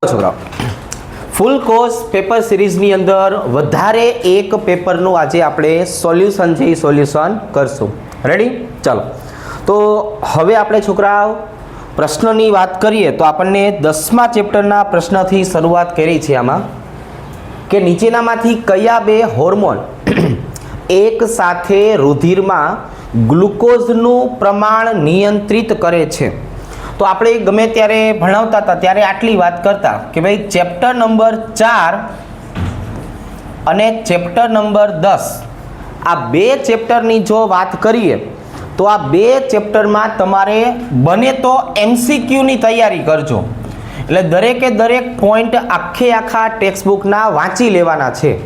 છોકરાઓ ફૂલ course paper સિરીઝની અંદર વધારે એક પેપરનું આજે આપણે સોલ્યુશન છે એ સોલ્યુશન કરશું. રેડી? ચાલો. તો હવે આપણે છોકરાઓ પ્રશ્નની વાત કરીએ તો આપણને 10મા ચેપ્ટરના પ્રશ્નથી શરૂઆત કરી છે આમાં કે નીચેનામાંથી કયા બે હોર્મોન એક સાથે રુધિરમાં ગ્લુકોઝનું પ્રમાણ નિયંત્રિત કરે છે. તો આપણે ગમે ત્યારે ભણાવતા હતા ત્યારે આટલી વાત કરતા કે ભાઈ ચેપ્ટર નંબર 4 અને ચેપ્ટર નંબર 10 આ બે ચેપ્ટરની જો વાત કરીએ તો આ બે ચેપ્ટરમાં તમારે બને તો MCQની તૈયારી કરજો. એટલે દરેકે દરેક પોઈન્ટ આખા ટેક્સ્ટબુકના વાંચી લેવાના છે.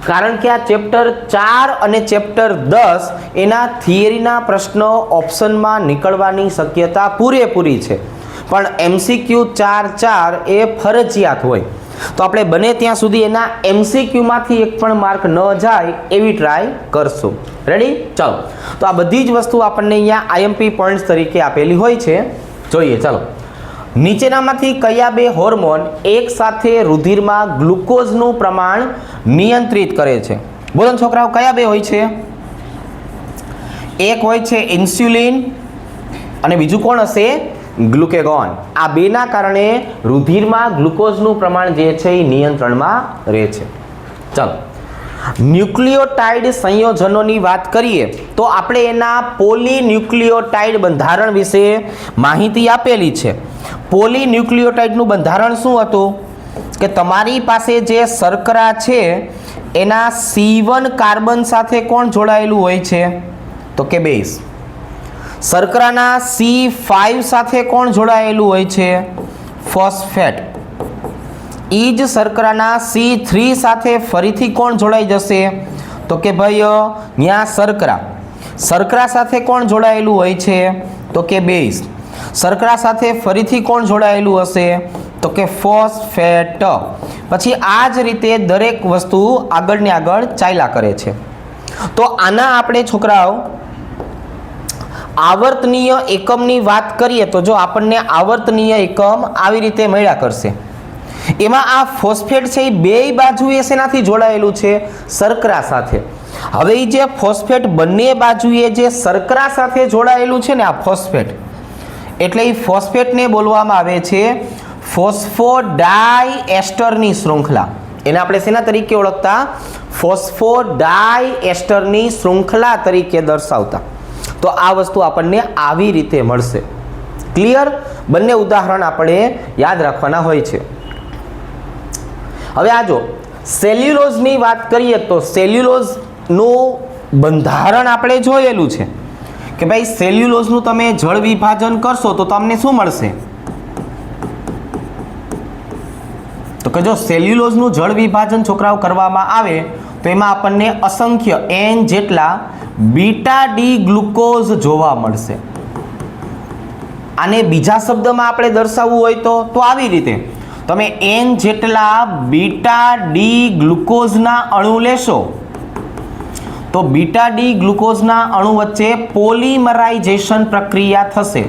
કારણ કે આ ચેપ્ટર 4 અને ચેપ્ટર 10 એના થિયરીના પ્રશ્નો ઓપ્શનમાં નીકળવાની શક્યતા પૂરેપૂરી છે, પણ MCQ 4 એ ફરજિયાત હોય. તો આપણે બને ત્યાં સુધી એના MCQમાંથી એક પણ માર્ક ન જાય એવી ટ્રાય કરશું. રેડી? ચાલો. તો આ બધી જ વસ્તુ આપણને અહીંયા IMP પોઈન્ટ્સ તરીકે આપેલી હોય છે. જોઈએ. ચાલો. નીચેનામાંથી કયા બે હોર્મોન એક સાથે રુધિરમાં ગ્લુકોઝનું પ્રમાણ નિયંત્રિત કરે છે? બોલો છોકરાઓ, કયા બે હોય છે? એક હોય છે ઇન્સ્યુલિન અને બીજું કોણ હશે? ગ્લુકેગોન. આ બેના કારણે રુધિરમાં ગ્લુકોઝનું પ્રમાણ જે છે એ નિયંત્રણમાં રહે છે. ચાલો. ન્યુક્લિયોટાઇડ સંયોજનોની વાત કરીએ તો આપણે એના પોલીન્યુક્લિયોટાઇડ બંધારણ વિશે માહિતી આપેલી છે. પોલીન્યુક્લિયોટાઇડનું બંધારણ શું હતું કે તમારી પાસે જે શર્કરા છે એના C1 કાર્બન સાથે કોણ જોડાયેલું હોય છે? તો કે બેઝ. શર્કરાના C5 સાથે કોણ જોડાયેલું હોય છે? ફોસ્ફેટ. એ જ શર્કરાના C3 સાથે ફરીથી કોણ જોડાઈ જશે? તો કે ભાઈ ત્યાં શર્કરા સાથે કોણ જોડાયેલું હોય છે? તો કે બેઝ. શર્કરા સાથે ફરીથી કોણ જોડાયેલું હશે? તો કે ફોસ્ફેટ. પછી આ જ રીતે દરેક વસ્તુ આગળને આગળ ચાલ્યા કરે છે. તો આના આપણે છોકરાઓ આવર્તનીય એકમની વાત કરીએ તો જો આપણને આવર્તનીય એકમ આવી રીતે મળ્યા કરશે. એમાં આ ફોસ્ફેટ છે એ બેય બાજુએ શેનાથી જોડાયેલું છે? શર્કરા સાથે. હવે એ જે ફોસ્ફેટ બંને બાજુએ જે શર્કરા સાથે જોડાયેલું છે ને આ ફોસ્ફેટ, એટલે એ ફોસ્ફેટને બોલવામાં આવે છે ફોસ્ફોડાયએસ્ટરની શૃંખલા. એને આપણે શેના તરીકે ઓળખતા? ફોસ્ફોડાયએસ્ટરની શૃંખલા તરીકે દર્શાવતા. તો આ વસ્તુ આપણને આવી રીતે મળશે. ક્લિયર? બંને ઉદાહરણ આપણે યાદ રાખવાના હોય છે. હવે આ જો સેલ્યુલોઝની વાત કરીએ તો સેલ્યુલોઝનું બંધારણ આપણે જોયેલું છે કે ભાઈ સેલ્યુલોઝનું તમે જળ વિભાજન કરશો તો તમને શું મળશે? તો કે જો સેલ્યુલોઝનું જળ વિભાજન છોકરાઓ કરવામાં આવે તો એમાં આપણને અસંખ્ય N જેટલા બીટા ડી ગ્લુકોઝ જોવા મળશે. આને બીજા શબ્દમાં આપણે દર્શાવવું હોય તો આવી રીતે તમે N જેટલા બીટા ડી ગ્લુકોઝના અણુ લેશો તો બીટા ડી ગ્લુકોઝના અણુ વચ્ચે પોલિમરાઇઝેશન પ્રક્રિયા થશે.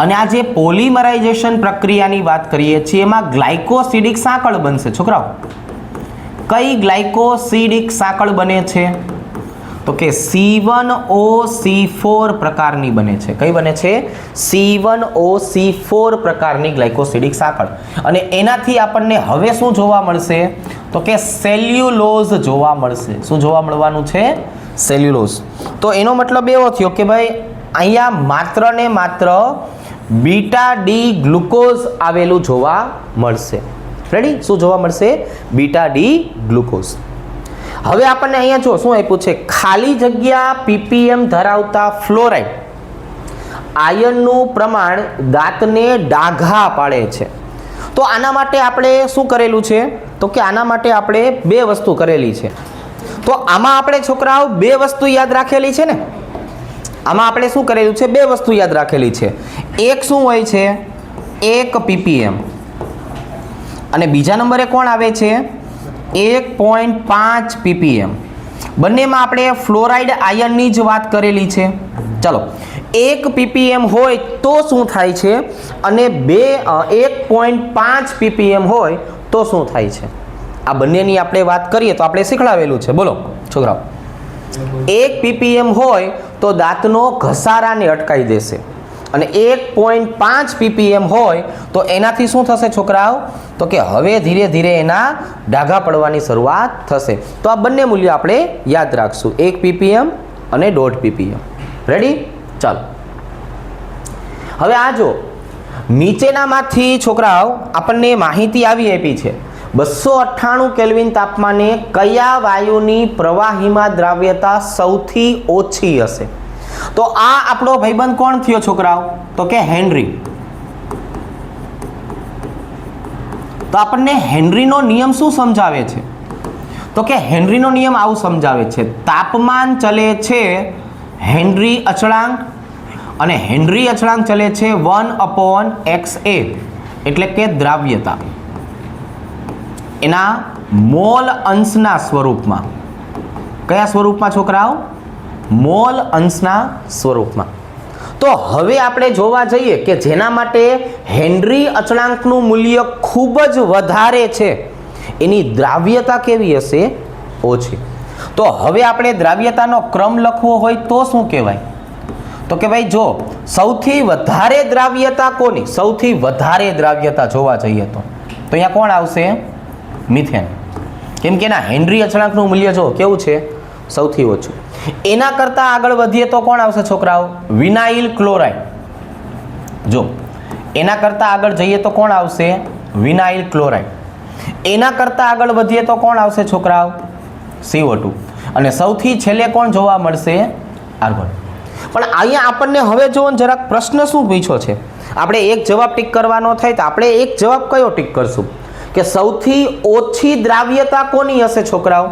અને આ જે પોલિમરાઇઝેશન પ્રક્રિયાની વાત કરીએ છીએ એમાં ગ્લાયકોસિડિક સાંકળ બનશે. છોકરાઓ, કઈ ગ્લાયકોસિડિક સાંકળ બને છે? તો કે C1OC4 પ્રકારની બને છે. કઈ બને છે? C1OC4 પ્રકારની ગ્લાયકોસિડિક સાંકળ. અને એનાથી આપણને હવે શું જોવા મળશે? તો કે સેલ્યુલોઝ જોવા મળશે. શું જોવા મળવાનું છે? સેલ્યુલોઝ. તો એનો મતલબ એવો થયો કે ભાઈ અહીંયા માત્ર ને માત્ર બીટા ડી ગ્લુકોઝ આવેલું જોવા મળશે. રેડી? શું જોવા મળશે? Beta D glucose. હવે આપણને અહીંયા જો શું આપ્યું છે? ખાલી જગ્યા ppm ધરાવતા ફ્લોરાઇડ આયર્નનું પ્રમાણ દાંતને ડાઘા પાડે છે. તો આના માટે આપણે શું કરેલું છે? તો કે આના માટે આપણે બે વસ્તુ કરેલી છે. તો આમાં આપણે છોકરાઓ બે વસ્તુ યાદ રાખેલી છે ને? આમાં આપણે શું કરેલું છે? બે વસ્તુ યાદ રાખેલી છે. એક શું હોય છે? 1 ppm અને બીજા નંબરે કોણ આવે છે? 1.5 ppm. બંનેમાં આપણે ફ્લોરાઇડ આયર્નની જ વાત કરેલી છે. ચલો, 1 ppm હોય તો શું થાય છે અને 1.5 ppm હોય તો શું થાય છે? આ બંનેની આપણે વાત કરીએ તો આપણે શીખડાવેલું છે. બોલો છોકરાઓ, 1 ppm હોય તો દાંતનો ઘસારાને અટકાવી દેશે અને 1.5 ppm હોય તો એનાથી શું થશે છોકરાઓ? તો કે હવે ધીરે ધીરે એના ડાઘા પડવાની શરૂઆત થશે. તો આ બંને મૂલ્ય આપણે યાદ રાખશું, 1 ppm અને 1.5 ppm. રેડી? ચાલો, હવે આ જો નીચેનામાંથી છોકરાઓ આપણને માહિતી આવી આપી છે. 298 કેલ્વિન તાપમાને કયા વાયુની પ્રવાહીમાં દ્રાવ્યતા સૌથી ઓછી હશે? તો આ આપણો ભાઈબંધ કોણ થયો છોકરાઓ? તો કે હેનરી. તો આપણને હેનરીનો નિયમ શું સમજાવે છે? તો કે હેનરીનો નિયમ આવું સમજાવે છે, તાપમાન ચલે છે હેનરી અચળાંક અને હેનરી અચળાંક ચલે છે 1/XA એટલે કે દ્રાવ્યતા એના મોલ અંશના સ્વરૂપમાં. કયા સ્વરૂપમાં છોકરાઓ? મોલ અંશના સ્વરૂપમાં. તો હવે આપણે જોવા જઈએ કે જેના માટે હેનરી અચળાંકનું મૂલ્ય ખૂબ જ વધારે છે એની દ્રાવ્યતા કેવી હશે? ઓછી. તો હવે આપણે દ્રાવ્યતાનો ક્રમ લખવો હોય તો શું કહેવાય? તો કે ભાઈ જો સૌથી વધારે દ્રાવ્યતા કોની? સૌથી વધારે દ્રાવ્યતા જોવા જઈએ તો અહીંયા કોણ આવશે? મિથેન. કેમ કે એના હેનરી અચળાંકનું મૂલ્ય જો કેવું છે? સૌથી ઓછું. એના કરતાં આગળ વધીએ તો કોણ આવશે છોકરાઓ? Vinyl chloride. જો એના કરતાં આગળ જઈએ તો કોણ આવશે? Vinyl chloride. એના કરતાં આગળ વધીએ તો કોણ આવશે છોકરાઓ? CO2. અને સૌથી છેલ્લે કોણ જોવા મળશે? આર્ગોન. પણ અહીંયા આપણને હવે જો જરાક પ્રશ્ન શું પૂછ્યો છે, આપણે એક જવાબ ટીક કરવાનો થાય તો આપણે એક જવાબ કયો ટીક કરશું કે સૌથી ઓછી દ્રાવ્યતા કોની હશે છોકરાઓ?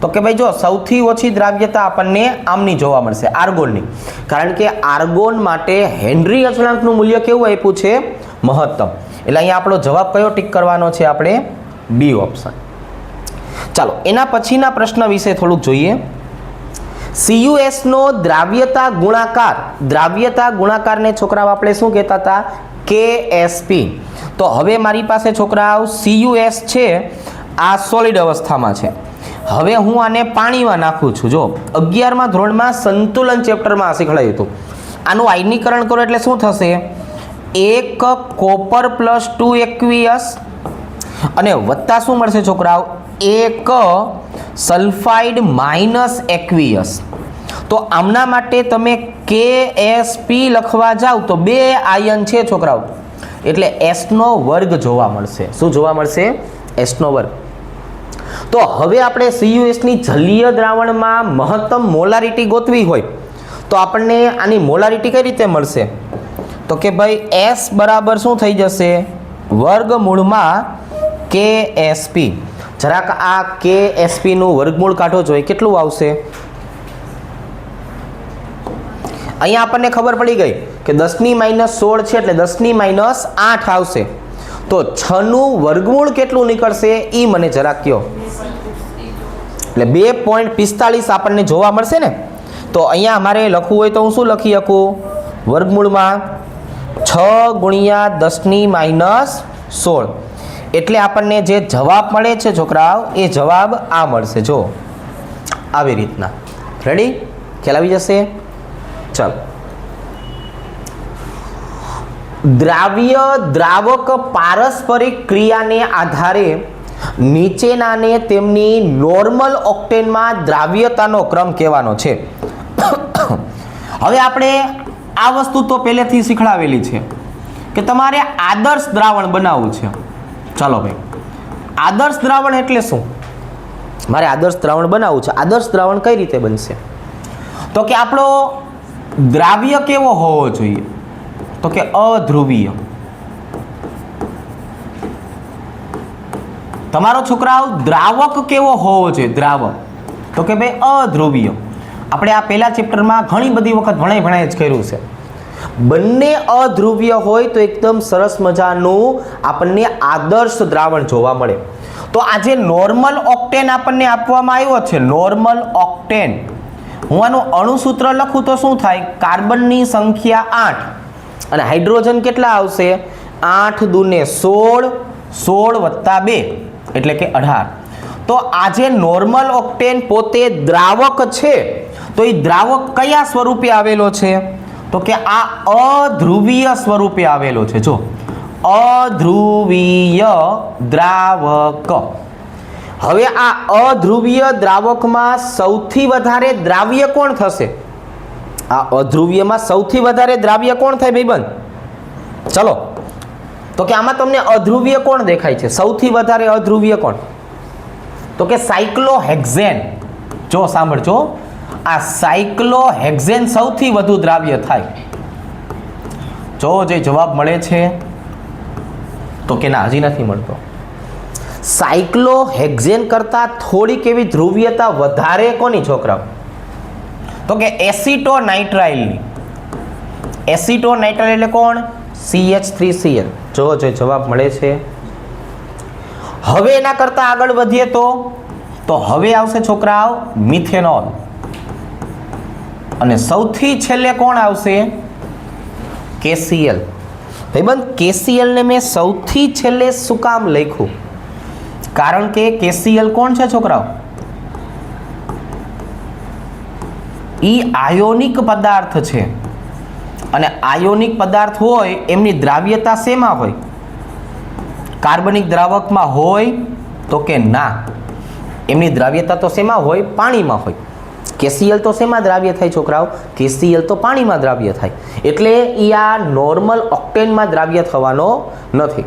તો કે ભાઈ જો સૌથી ઓછી દ્રાવ્યતા આપણને આમની જોવા મળશે, આર્ગોનની. કારણ કે આર્ગોન માટે હેનરી અચળાંકનું મૂલ્ય કેવું આપ્યું છે? મહત્તમ. એટલે અહીંયા આપણો જવાબ કયો ટીક કરવાનો છે? આપણે બી ઓપ્શન. ચાલો એના પછીના પ્રશ્ન વિશે થોડુંક જોઈએ. CuS નો દ્રાવ્યતા ગુણાકારને છોકરાઓ આપણે શું કહેતા હતા? KSP. તો હવે મારી પાસે છોકરાઓ CuS છે, આ સોલિડ અવસ્થામાં છે. હવે હું આને પાણીમાં નાખું છું. જો 11મા ધોરણમાં સંતુલન ચેપ્ટરમાં શીખવાડ્યું હતું. આનું આયનીકરણ કરો એટલે શું થશે? 1 કોપર + 2 એક્વિયસ અને વત્તા શું મળશે છોકરાઓ? 1 સલ્ફાઇડ - એક્વિયસ. તો આમના માટે તમે KSP લખવા જાવ તો 2 આયન છે છોકરાઓ, એટલે S નો વર્ગ જોવા મળશે. શું જોવા મળશે? S નો વર્ગ. તો હવે આપણે CuS ની જલીય દ્રાવણમાં મહત્તમ મોલારિટી ગોતવી હોય તો આપણને આની મોલારિટી કઈ રીતે મળશે? તો કે ભાઈ S બરાબર શું થઈ જશે? વર્ગમૂળમાં KSP. જરાક આ KSP નું વર્ગમૂળ કાઢો જોઈએ, કેટલું આવશે? અહીંયા આપણને ખબર પડી ગઈ કે 10ની -16 છે એટલે 10ની -8 આવશે. તો 6 નું વર્ગમૂળ કેટલું નીકળશે એ મને જરા કહો. એટલે 2.45 આપણને જોવા મળશે ને. તો અહીંયા અમારે લખવું હોય તો હું શું લખી શકું? વર્ગમૂળમાં 6 × 10ની -16 એટલે આપણને જે જવાબ મળે છે છોકરાઓ એ જવાબ આ મળશે. જો આવી રીતના. રેડી? ખ્યાલ આવી જશે? ચાલો, દ્રાવ્ય દ્રાવક પારસ્પરિક ક્રિયાને આધારે નીચેનાને તેમની નોર્મલ ઓક્ટેનમાં દ્રાવ્યતાનો ક્રમ કહેવાનો છે. હવે આપણે આ વસ્તુ તો પહેલેથી શીખડાવેલી છે કે તમારે આદર્શ દ્રાવણ બનાવવું છે. ચાલો ભાઈ, આદર્શ દ્રાવણ એટલે શું? મારે આદર્શ દ્રાવણ બનાવવું છે. આદર્શ દ્રાવણ કઈ રીતે બનશે? તો કે આપણો દ્રાવ્ય કેવો હોવો જોઈએ? તો કે અધ્રુવીય. તમારો છોકરાઓ દ્રાવક કેવો હોવો જોઈએ? દ્રાવક. તો કે ભાઈ અધ્રુવીય. આપણે આ પહેલા ચેપ્ટરમાં ઘણી બધી વખત ભણાય જ કર્યું છે. બંને અધ્રુવીય હોય તો એકદમ સરસ મજાનું આપણને આદર્શ દ્રાવણ જોવા મળે. તો આ જે નોર્મલ ઓક્ટેન આપણને આપવામાં આવ્યો છે, નોર્મલ ઓક્ટેન હું આનું અણુસૂત્ર લખું તો શું થાય? કાર્બનની સંખ્યા 8 અને હાઇડ્રોજન કેટલા આવશે? 8 દુને 16, 16 વત્તા 2 એટલે કે 18. તો આ જે નોર્મલ ઓક્ટેન પોતે દ્રાવક છે, તો એ દ્રાવક કયા સ્વરૂપે આવેલો છે? તો કે આ અધ્રુવીય સ્વરૂપે આવેલો છે. જો અધ્રુવીય દ્રાવક. હવે આ અધ્રુવીય દ્રાવકમાં સૌથી વધારે દ્રાવ્ય કોણ થશે? આ અધ્રુવીયમાં સૌથી વધારે દ્રાવ્ય કોણ થાય ભાઈબંધ? ચલો, તો કે આમાં તમને અધ્રુવીય કોણ દેખાય છે? સૌથી વધારે અધ્રુવીય કોણ? તો કે સાયક્લોહેક્ઝેન. જો સાંભળજો, આ સાયક્લોહેક્ઝેન સૌથી વધુ દ્રાવ્ય થાય. જો જે જવાબ મળે છે તો કે ના, હજી નથી મળતો. સાયક્લોહેક્ઝેન કરતા થોડીક એવી ધ્રુવીયતા વધારે કોની છોકરાઓ? તો કે એસિટોનાઇટ્રાઇલની. એસિટોનાઇટ્રાઇલ એટલે કોણ? CH3Cl. જો જે જવાબ મળે છે. હવે એના કરતા આગળ વધીએ તો હવે આવશે છોકરાઓ મિથેનોલ. અને સૌથી છેલ્લે કોણ આવશે? KCl. ભાઈબંધ, KCl ને મેં સૌથી છેલ્લે શું કામ લખ્યું? કારણ કે KCl કોણ છે છોકરાઓ? ઈ આયોનિક પદાર્થ છે. અને આયોનિક પદાર્થ હોય એમની દ્રાવ્યતા શેમાં હોય? કાર્બનિક દ્રાવકમાં હોય? તો કે ના, એમની દ્રાવ્યતા તો શેમાં હોય? પાણીમાં હોય. KCl તો શેમાં દ્રાવ્ય થાય છોકરાઓ? KCl તો પાણીમાં દ્રાવ્ય થાય. એટલે એ આ નોર્મલ ઓક્ટેનમાં દ્રાવ્ય થવાનો નથી.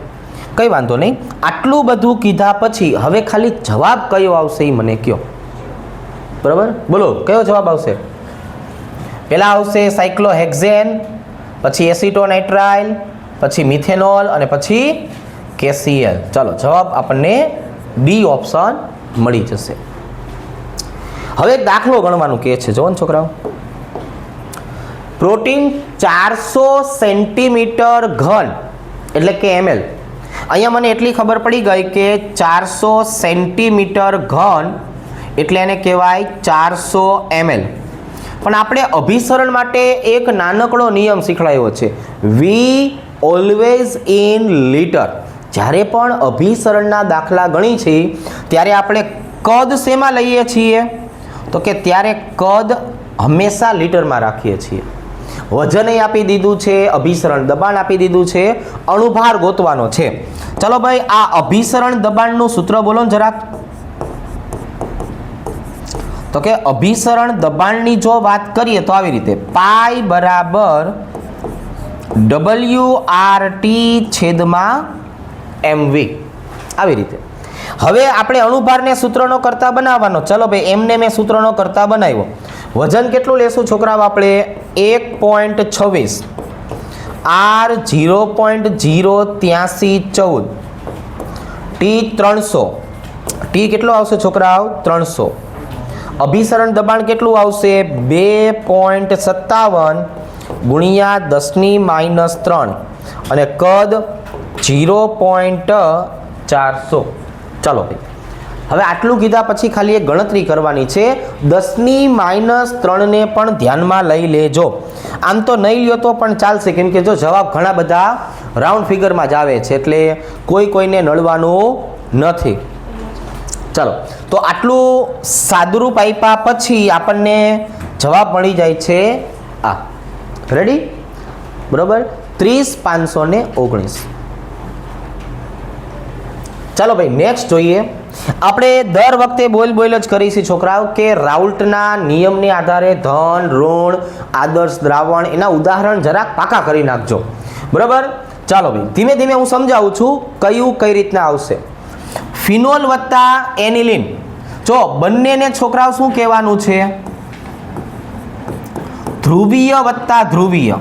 કંઈ વાંધો નહીં. આટલું બધું કીધા પછી હવે ખાલી જવાબ કયો આવશે એ મને કહો. બરાબર, બોલો કયો જવાબ આવશે? પહેલા આવશે સાયક્લોહેક્ઝેન, પછી એસિટોનાઇટ્રાઇલ, પછી મિથેનોલ અને પછી KCl. ચાલો, જવાબ આપણને બી ઓપ્શન મળી જશે. હવે એક દાખલો ગણવાનું કહે છે. જોવો ને છોકરાઓ, પ્રોટીન 400 સેન્ટીમીટર ઘન એટલે કે ml. અહીંયા મને એટલી ખબર પડી ગઈ કે 400 સેન્ટીમીટર ઘન એટલે એને કહેવાય 400 ml. પણ આપણે અભિસરણ માટે એક નાનકડો નિયમ શીખવાડ્યો છે, વી ઓલવેઝ ઇન લીટર. જ્યારે પણ અભિસરણના દાખલા ગણી છે ત્યારે આપણે કદ શેમાં લઈએ છીએ? તો કે ત્યારે કદ હંમેશા લીટરમાં રાખીએ છીએ. વજન આપી દીધું છે, અભિસરણ દબાણ આપી દીધું છે, અણુભાર ગોતવાનો છે. ચલો ભાઈ, આ અભિસરણ દબાણનું સૂત્ર બોલો ને જરાક. તો કે અભિસરણ દબાણની જો વાત કરીએ તો આવી રીતે, પાઈ બરાબર WRT/mv, આવી રીતે. હવે આપણે અણુભારને સૂત્રનો કરતા બનાવવાનો. ચલો ભાઈ, એમને મેં સૂત્રનો કરતા બનાવ્યો. વજન કેટલું લેશું છોકરાઓ? આપણે 1.26, R 0.08314, T 300. T કેટલો આવશે છોકરાઓ? 300. અભિસરણ દબાણ કેટલું આવશે? 2.57 ગુણ્યા 10⁻³ અને કદ 0.400. ચાલો ભાઈ, હવે આટલું કીધા પછી ખાલી એક ગણતરી કરવાની છે. 10⁻³ ને પણ ધ્યાનમાં લઈ લેજો. આમ તો નહીં લ્યો તો પણ ચાલશે, કેમ કે જો જવાબ ઘણા બધા રાઉન્ડ ફિગરમાં જ આવે છે, એટલે કોઈને નડવાનું નથી. ચાલો, તો આટલું સાદુરૂપ આપ્યા પછી આપણને જવાબ મળી જાય છે આ. રેડી? બરોબર, 30,519. ચાલો ભાઈ, નેક્સ્ટ જોઈએ. આપણે દર વખતે બોલ જ કરીશું છોકરાઓ કે રાઉલ્ટના નિયમને આધારે ધન, ઋણ, આદર્શ દ્રાવણ એના ઉદાહરણ જરાક પાકા કરી નાખજો. બરાબર? ચાલો ભાઈ, ધીમે ધીમે હું સમજાવું છું કઈ રીતના આવશે. ફિનોલ વત્તા એનિલિન. જો બંનેને છોકરાઓ શું કહેવાનું છે? ધ્રુવીય વત્તા ધ્રુવીય.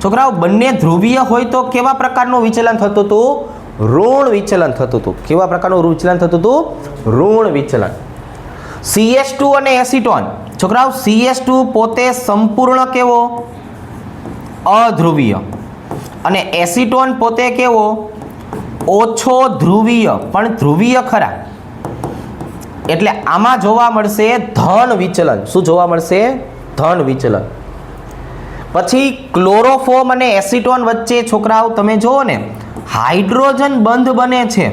છોકરાઓ બંને ધ્રુવીય હોય તો કેવા પ્રકારનું વિચલન થતું હતું? ઋણ વિચલન થતું હતું. કેવા પ્રકારનું વિચલન થતું હતું? ઋણ વિચલન. CH2 અને એસિટોન. છોકરાઓ CH2 પોતે સંપૂર્ણ કેવો? અધ્રુવીય. અને એસિટોન પોતે કેવો? ઓછો ધ્રુવીય, પણ ધ્રુવીય ખરા. એટલે આમાં જોવા મળશે ધન વિચલન. શું જોવા મળશે? ધન વિચલન. પછી ક્લોરોફોર્મ અને એસિટોન વચ્ચે છોકરાઓ તમે જુઓ ને, હાઇડ્રોજન બંધ બને છે.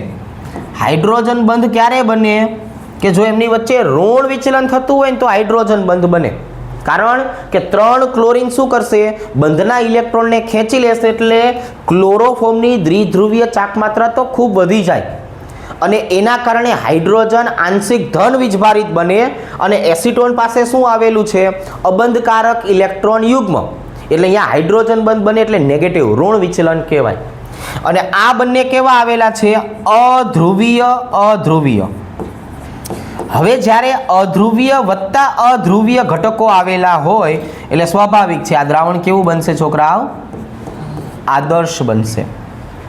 હાઇડ્રોજન બંધ ક્યારે બને? કે જો એમની વચ્ચે ઋણ વિચલન થતું હોય ને તો હાઇડ્રોજન બંધ બને. કારણ કે 3 ક્લોરીન શું કરશે? બંધના ઇલેક્ટ્રોનને ખેંચી લેશે, એટલે ક્લોરોફોર્મની દ્વિધ્રુવીય ચાક માત્રા તો ખૂબ વધી જાય અને એના કારણે હાઇડ્રોજન આંશિક ધન વીજભારિત બને અને એસિટોન પાસે શું આવેલું છે? અબંધકારક ઇલેક્ટ્રોન યુગ્મ. એટલે અહીંયા હાઇડ્રોજન બંધ બને એટલે નેગેટિવ ઋણ વિચલન કહેવાય. અને આ બંને કેવા આવેલા છે? અધ્રુવીય અધ્રુવીય. હવે જ્યારે અધ્રુવીય વત્તા અધ્રુવીય ઘટકો આવેલા હોય એટલે સ્વાભાવિક છે આ દ્રાવણ કેવું બનશે છોકરાઓ? આદર્શ બનશે.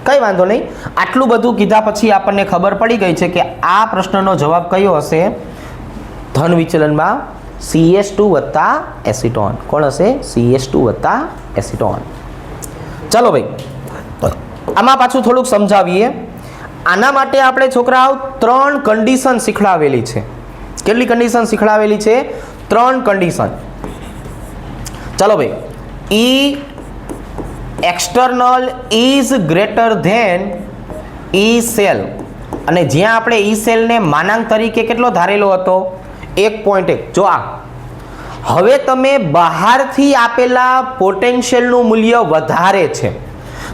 કઈ વાંધો નહીં. આટલું બધું કીધા પછી આપણને ખબર પડી ગઈ છે કે આ પ્રશ્નનો જવાબ કયો હશે? ધન વિચલનમાં CH2 વત્તા એસિટોન. કોણ હશે? CH2 વત્તા એસિટોન. ચાલો ભાઈ, આમાં પાછું થોડુંક સમજાવીએ. આના માટે આપણે છોકરાઓ 3 કન્ડિશન શીખડાવેલી છે. કેટલી કન્ડિશન શીખડાવેલી છે? 3 કન્ડિશન. ચાલો ભાઈ, E external is greater than E cell. અને જ્યાં આપણે E સેલને માનાંક તરીકે કેટલો ધારેલો હતો? 1.1. જો આ હવે તમે બહારથી આપેલા પોટેન્શિયલનું મૂલ્ય વધારે છે.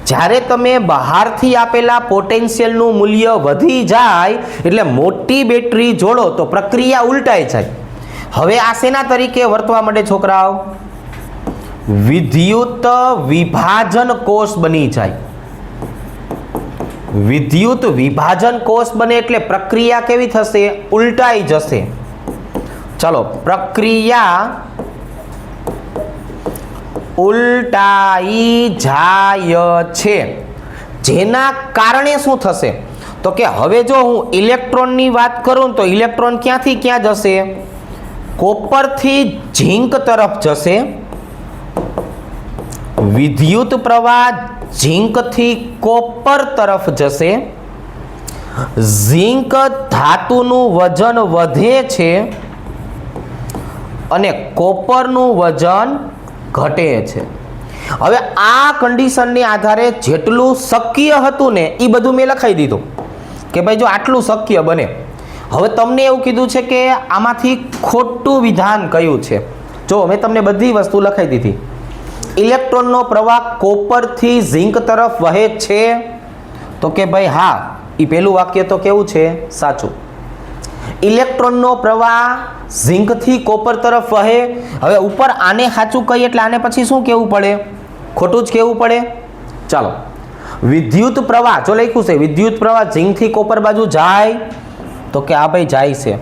જ્યારે તમે બહારથી આપેલા પોટેન્શિયલનું મૂલ્ય વધી જાય એટલે મોટી બેટરી જોડો તો પ્રક્રિયા ઉલટાઈ જાય. હવે આ શેના તરીકે વર્તવા માંડે છોકરાઓ? વિદ્યુત વિભાજન કોષ બની જાય. વિદ્યુત વિભાજન કોષ બને એટલે પ્રક્રિયા કેવી થશે? ઉલટાઈ જશે. ચલો, પ્રક્રિયા ઉલટાઈ જાય છે. જેના કારણે શું થશે? તો કે હવે જો હું ઇલેક્ટ્રોનની વાત કરું તો ઇલેક્ટ્રોન ક્યાંથી ક્યાં જશે? કોપરથી ઝીંક તરફ જશે. વિદ્યુત પ્રવાહ ઝીંકથી કોપર તરફ જશે. ઝીંક ધાતુનું વજન વધે છે અને કોપરનું વજન ઘટે છે. હવે આ કન્ડિશનને આધારે જેટલું શક્ય હતું ને એ બધું મેં લખાઈ દીધું કે ભાઈ જો આટલું શક્ય બને. હવે તમને એવું કીધું છે કે આમાંથી ખોટું વિધાન કયું છે. જો મેં તમને બધી વસ્તુ લખાઈ દીધી. ઇલેક્ટ્રોનનો પ્રવાહ કોપરથી ઝીંક તરફ વહે છે તો કે ભાઈ હા, એ પહેલું વાક્ય તો કેવું છે? સાચું. ઇલેક્ટ્રોનનો પ્રવાહ ઝીંકથી કોપર તરફ વહે. હવે ઉપર આને સાચું કહીએ એટલે આને પછી શું કહેવું પડે? ખોટું જ કહેવું પડે. ચાલો, વિદ્યુત પ્રવાહ જો લખ્યું છે વિદ્યુત પ્રવાહ ઝીંકથી કોપર બાજુ જાય તો કે આ ભાઈ જાય છે.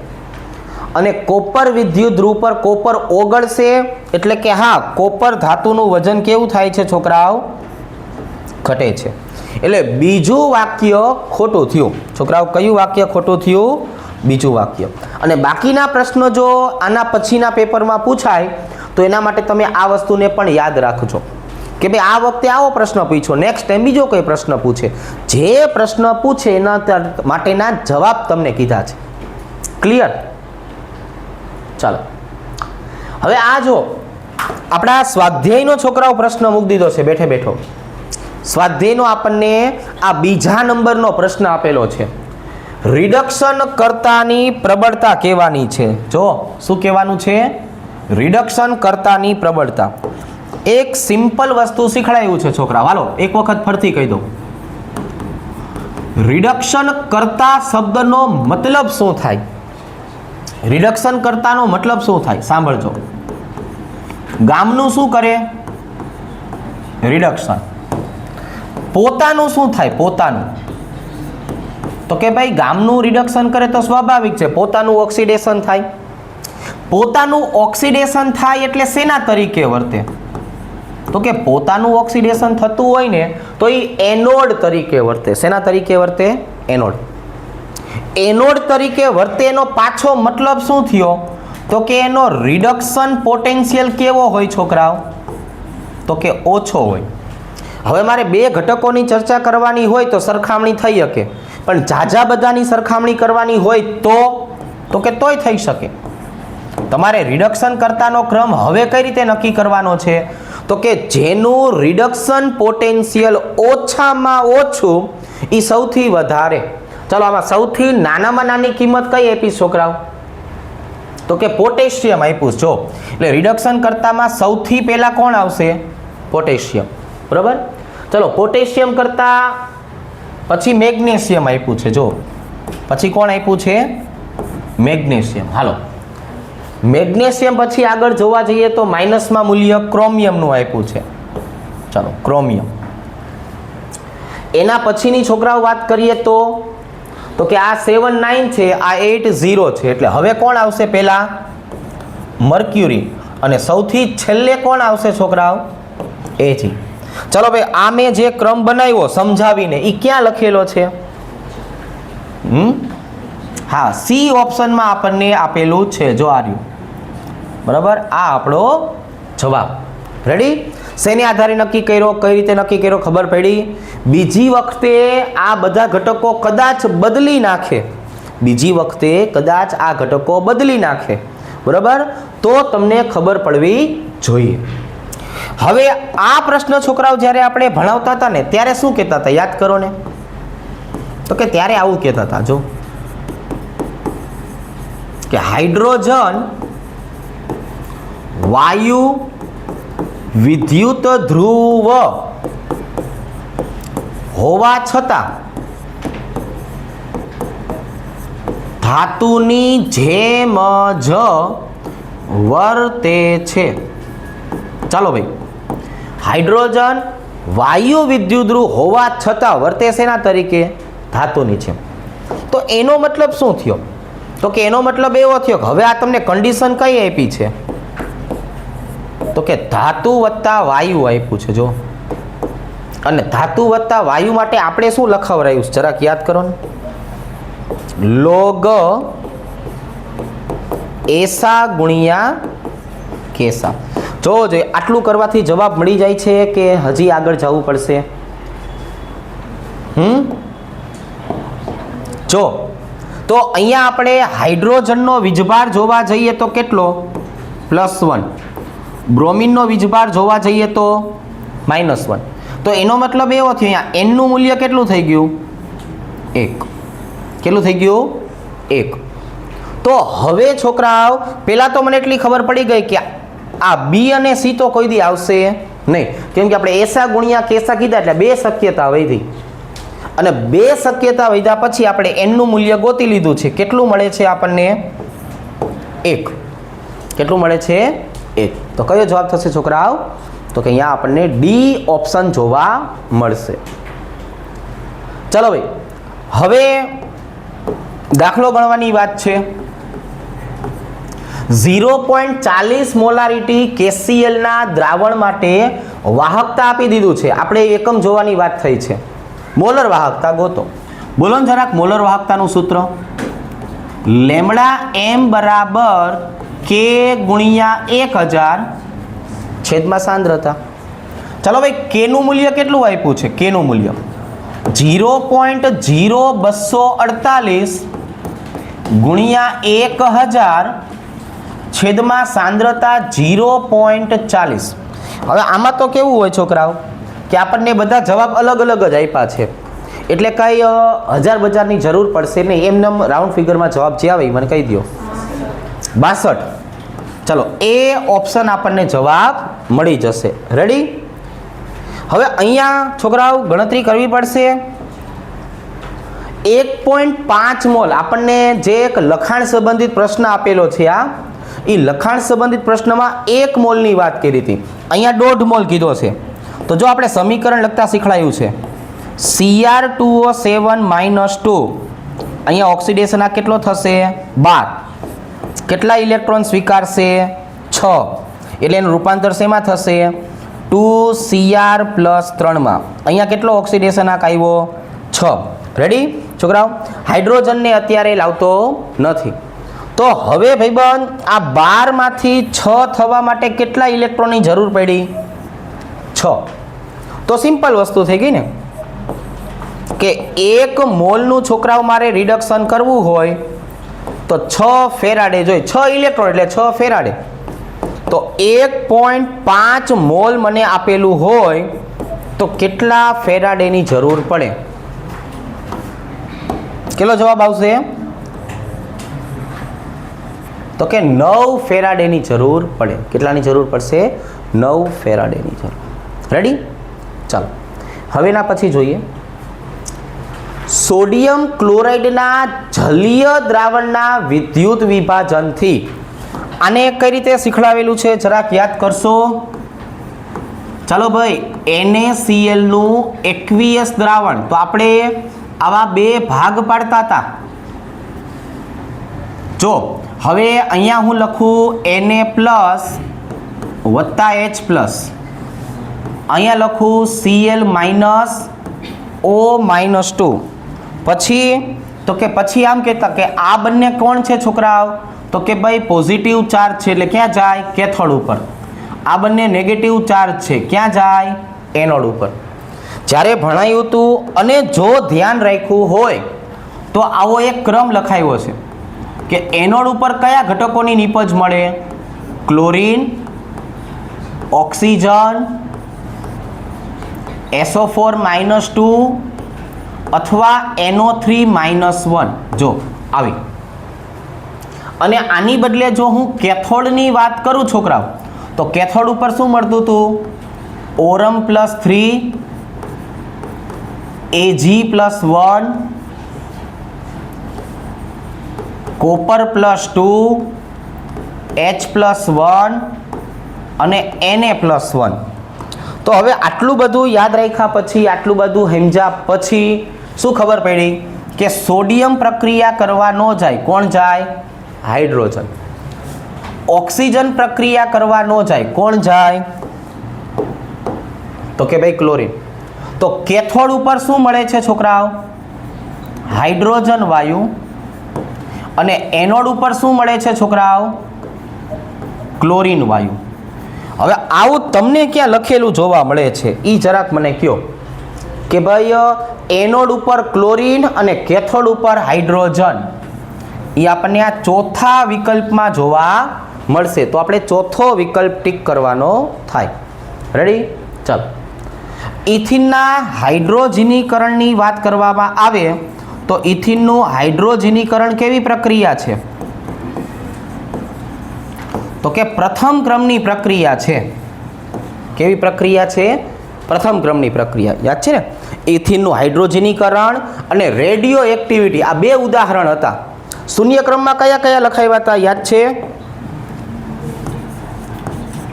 અને કોપર વિદ્યુત ધ્રુવ પર કોપર ઓગળશે એટલે કે હા, કોપર ધાતુનું વજન કેવું થાય છે છોકરાઓ? ઘટે છે. એટલે બીજું વાક્ય ખોટું થયું છોકરાઓ. કયું વાક્ય ખોટું થયું? બીજું વાક્ય. અને બાકીના પ્રશ્નો જો આના પછીના પેપરમાં પૂછાય તો એના માટે તમે આ વસ્તુને પણ યાદ રાખજો કે ભાઈ આ વખતે આવો પ્રશ્ન પૂછ્યો, નેક્સ્ટ ટાઈમ બીજો કોઈ પ્રશ્ન પૂછે. જે પ્રશ્ન પૂછે એના માટેના જવાબ તમને કીધા છે. ક્લિયર? ચાલો, હવે આ જો આપણા સ્વાધ્યાયનો છોકરાઓ પ્રશ્ન મૂકી દીધો છે બેઠે બેઠો. સ્વાધ્યાયનો આપણને આ બીજા નંબરનો પ્રશ્ન આપેલો છે. રિડક્શન કર્તાની પ્રબળતા કહેવાની છે. જો શું કહેવાનું છે? રિડક્શન કર્તાની પ્રબળતા. એક સિમ્પલ વસ્તુ શીખડાયું છે છોકરા. હાલો એક વખત ફરીથી કહી દો. રિડક્શન કર્તા શબ્દનો મતલબ શું થાય? રિડક્શન કર્તાનો મતલબ શું થાય? સાંભળજો. ગામનું શું કરે? રિડક્શન. પોતાનું શું થાય? પોતાનું. તો કે ભાઈ ગામનું રિડક્શન કરે તો સ્વાભાવિક છે પોતાનું ઓક્સિડેશન થાય. પોતાનું ઓક્સિડેશન થાય એટલે શેના તરીકે વર્તે? તો કે પોતાનું ઓક્સિડેશન થતું હોય ને તો એ એનોડ તરીકે વર્તે. શેના તરીકે વર્તે? એનોડ. એનોડ તરીકે વર્તે એનો પાછો મતલબ શું થયો? તો કે એનો રિડક્શન પોટેન્શિયલ કેવો હોય છોકરાઓ? તો કે ઓછો હોય. હવે મારે બે ઘટકોની ચર્ચા કરવાની હોય તો સરખામણી થઈ શકે, પણ ઝાઝા બધાની સરખામણી કરવાની હોય તો તો કે તોય થઈ શકે. તમારે રિડક્શન કરતાનો ક્રમ હવે કઈ રીતે નક્કી કરવાનો છે? તો કે જેનું રિડક્શન પોટેન્શિયલ ઓછામાં ઓછું એ સૌથી વધારે. ચલો આમાં સૌથી નાનામાં નાની કિંમત કઈ આપી છોકરાઓ? તો કે પોટેશિયમ આપ્યું. જો એટલે રિડક્શન કરતામાં સૌથી પહેલા કોણ આવશે? પોટેશિયમ. બરાબર. ચલો પોટેશિયમ કરતા પછી મેગ્નેશિયમ આપ્યું છે. જો પછી કોણ આપ્યું છે? મેગ્નેશિયમ. હાલો મેગ્નેશિયમ પછી આગળ જોવા જઈએ તો માઇનસમાં મૂલ્ય ક્રોમિયમનું આપ્યું છે. ચાલો ક્રોમિયમ. એના પછીની છોકરાઓ વાત કરીએ તો કે આ 7 9 છે, આ 8 0 છે. એટલે હવે કોણ આવશે પહેલા? મર્ક્યુરી. અને સૌથી છેલ્લે કોણ આવશે છોકરાઓ? Ag. ચલો ભાઈ આ મેં જે ક્રમ બનાવ્યો સમજાવીને એ ક્યાં લખેલો છે? હા સી ઓપ્શનમાં આપણને આપેલું છે. જો આ રહ્યું. બરાબર. આ આપણો જવાબ. રેડી? શેને આધારે નક્કી કર્યો? કઈ રીતે નક્કી કર્યો? ખબર પડી? બીજી વખતે આ બધા ઘટકો કદાચ બદલી નાખે, બીજી વખતે કદાચ આ ઘટકો બદલી નાખે, બરાબર, તો તમને ખબર પડવી જોઈએ. હવે આ પ્રશ્ન છોકરાઓ જ્યારે આપણે ભણાવતા હતા ને ત્યારે શું કહેતા હતા? યાદ કરો ને. તો કે ત્યારે આવું કહેતા હતા. જો કે હાઇડ્રોજન વાયુ વિદ્યુત ધ્રુવ હોવા છતાં ધાતુની જેમ જ વર્તે છે. ચાલો ભાઈ, હાઇડ્રોજન વાયુ વિદ્યુત ધ્રુવ હોવા છતાં વર્તે શેના તરીકે? ધાતુની જેમ. તો એનો મતલબ શું થયો? તો કે એનો મતલબ એવો થયો કે હવે આ તમને કન્ડિશન કઈ આપી છે? તો કે ધાતુ વત્તા વાયુ આપ્યું છે. જો અને ધાતુ વત્તા વાયુ માટે આપણે શું લખાવરાયું? જરાક યાદ કરો ને. લોગ એસા ગુણ્યા કેસા. જો આટલું કરવાથી જવાબ મળી જાય છે કે હજી આગળ જવું પડશે? જો તો અહીંયા આપણે હાઇડ્રોજનનો વીજભાર જોવા જઈએ તો કેટલો? +1. બ્રોમિનનો વીજભાર જોવા જઈએ તો -1. તો એનો મતલબ એવો થયો અહીંયા n નું મૂલ્ય કેટલું થઈ ગયું? 1. કેટલું થઈ ગયું? 1. તો હવે છોકરાઓ પહેલા તો મને એટલી ખબર પડી ગઈ કે આ બી અને સી તો કોઈ દી આવશે નહીં, કેમ કે આપણે એસા ગુણ્યા કેસા કીધા એટલે બે શક્યતા વધી, અને બે શક્યતા વધ્યા પછી આપણે n નું મૂલ્ય ગોતી લીધું છે. કેટલું મળે છે આપણને? 1. કેટલું મળે છે? 1. તો કયો જવાબ થશે છોકરાઓ? તો કે અહીંયા આપણને ડી ઓપ્શન જોવા મળશે. ચલો ભાઈ, હવે દાખલો ગણવાની વાત છે. 0.40 મોલારિટી KCl ના દ્રાવણ માટે વાહકતા આપી દીધું છે. આપણે એકમ જોવાની વાત થઈ છે. મોલર વાહકતા ગોતો. બોલો ને જરાક મોલર વાહકતાનું સૂત્ર. λm બરાબર K ગુણ્યા 1000 છેદમાં સાંદ્રતા. ચાલો ભાઈ, K નું મૂલ્ય કેટલું આપ્યું છે? K નું મૂલ્ય 0.0248 ગુણ્યા 1000 છેદમાં સાંદ્રતા 0.40. હવે આમાં તો કેવું હોય છોકરાઓ કે આપણને બધા જવાબ અલગ અલગ જ આપ્યા છે, એટલે કઈ હજાર બજારની જરૂર પડશે નહીં. એમને રાઉન્ડ ફિગરમાં જવાબ જે આવે મને કહી દો. 62. ચલો એ ઓપ્શન આપણને જવાબ મળી જશે. રેડી? હવે અહીંયા છોકરાઓ ગણતરી કરવી પડશે. 1.5 મોલ આપણને જે એક લખાણ સંબંધિત પ્રશ્ન આપેલો છે, આ એ લખાણ સંબંધિત પ્રશ્નમાં 1 મોલની વાત કરી હતી. અહીંયા 1.5 મોલ કીધો છે. તો જો આપણે સમીકરણ લખતા શીખવાયું છે Cr2O7 - 2, અહીંયા ઓક્સિડેશન આ કેટલો થશે? 12. કેટલા ઇલેક્ટ્રોન સ્વીકારશે? 6. એટલે એનું રૂપાંતર શેમાં થશે? 2Cr + 3 માં. અહીંયા કેટલો ઓક્સિડેશન આંક આવ્યો? 6. રેડી છોકરાઓ? હાઇડ્રોજનને અત્યારે લાવતો નથી. તો હવે ભાઈબંધ આ 12 માંથી 6 થવા માટે કેટલા ઇલેક્ટ્રોનની જરૂર પડી? 6. તો સિમ્પલ વસ્તુ થઈ ગઈ ને કે 1 મોલનું છોકરાઓ મારે રિડક્શન કરવું હોય તો 6 ફેરાડે જોઈએ, 6 ઇલેક્ટ્રોન એટલે 6 ફેરાડે. તો 1.5 મોલ મને આપેલું હોય તો કેટલા ફેરાડેની જરૂર પડે? કેટલો જવાબ આવશે? તો કે 9 ફેરાડેની જરૂર પડે. કેટલાની જરૂર પડશે? 9 ફેરાડેની જરૂર. રેડી? ચાલો હવે એના પછી જોઈએ સોડિયમ ક્લોરાઇડના જલીય દ્રાવણના વિદ્યુત વિભાજનથી. આને કઈ રીતે શીખવાડેલું છે જરાક યાદ કરશો. ચાલો ભાઈ, NaCl નું એક્વિયસ દ્રાવણ, તો આપણે આવા બે ભાગ પાડતા હતા. જો હવે અહીંયા હું લખું Na પ્લસ વત્તા H પ્લસ, અહીંયા લખું Cl માઇનસ O માઇનસ 2. પછી તો કે પછી આમ કહેતા કે આ બંને કોણ છે છોકરાઓ? તો કે ભાઈ પોઝિટિવ ચાર્જ છે એટલે ક્યાં જાય? કેથોડ ઉપર. આ બંને નેગેટિવ ચાર્જ છે, ક્યાં જાય? એનોડ ઉપર. જ્યારે ભણાયું હતું અને જો ધ્યાન રાખ્યું હોય તો આવો એક ક્રમ લખાયો છે કે એનોડ ઉપર કયા ઘટકોની નિપજ મળે? ક્લોરીન, ઓક્સિજન, SO4 માઇનસ 2 અથવા NO3 માઇનસ 1. જો આવી. અને આની બદલે જો હું કેથોડની વાત કરું છોકરાઓ, તો કેથોડ ઉપર શું મળતું હતું? Aurum plus 3, Ag plus 1, copper plus 2, H plus 1 અને Na પ્લસ 1. તો હવે આટલું બધું યાદ રાખ્યા પછી, આટલું બધું સમજ્યા પછી શું ખબર પડી કે સોડિયમ પ્રક્રિયા કરવા ન જાય. કોણ જાય? હાઇડ્રોજન. ઓક્સિજન પ્રક્રિયા કરવા ન જાય. કોણ જાય? તો કે ભાઈ ક્લોરીન. તો કેથોડ ઉપર શું મળે છે છોકરાઓ? હાઇડ્રોજન વાયુ. અને એનોડ ઉપર શું મળે છે છોકરાઓ? ક્લોરીન વાયુ. હવે આવું તમને ક્યાં લખેલું જોવા મળે છે એ જરાક મને કહો કે ભાઈ એનોડ ઉપર ક્લોરીન અને કેથોડ ઉપર હાઇડ્રોજન. એ આપણને આ ચોથા વિકલ્પમાં જોવા મળશે. તો આપણે ચોથો વિકલ્પ ટીક કરવાનો થાય. રેડી? ચાલો. ઇથિનના હાઇડ્રોજનીકરણની વાત કરવામાં આવે તો ઇથિનનું હાઇડ્રોજનીકરણ કેવી પ્રક્રિયા છે? તો કે પ્રથમ ક્રમની પ્રક્રિયા છે. કેવી પ્રક્રિયા છે? પ્રથમ ક્રમની પ્રક્રિયા. યાદ છે ને? ઇથિનનું હાઇડ્રોજનીકરણ અને રેડિયો એક્ટિવિટી, આ બે ઉદાહરણ હતા. શૂન્ય ક્રમમાં કયા કયા લખાવ્યા હતા યાદ છે?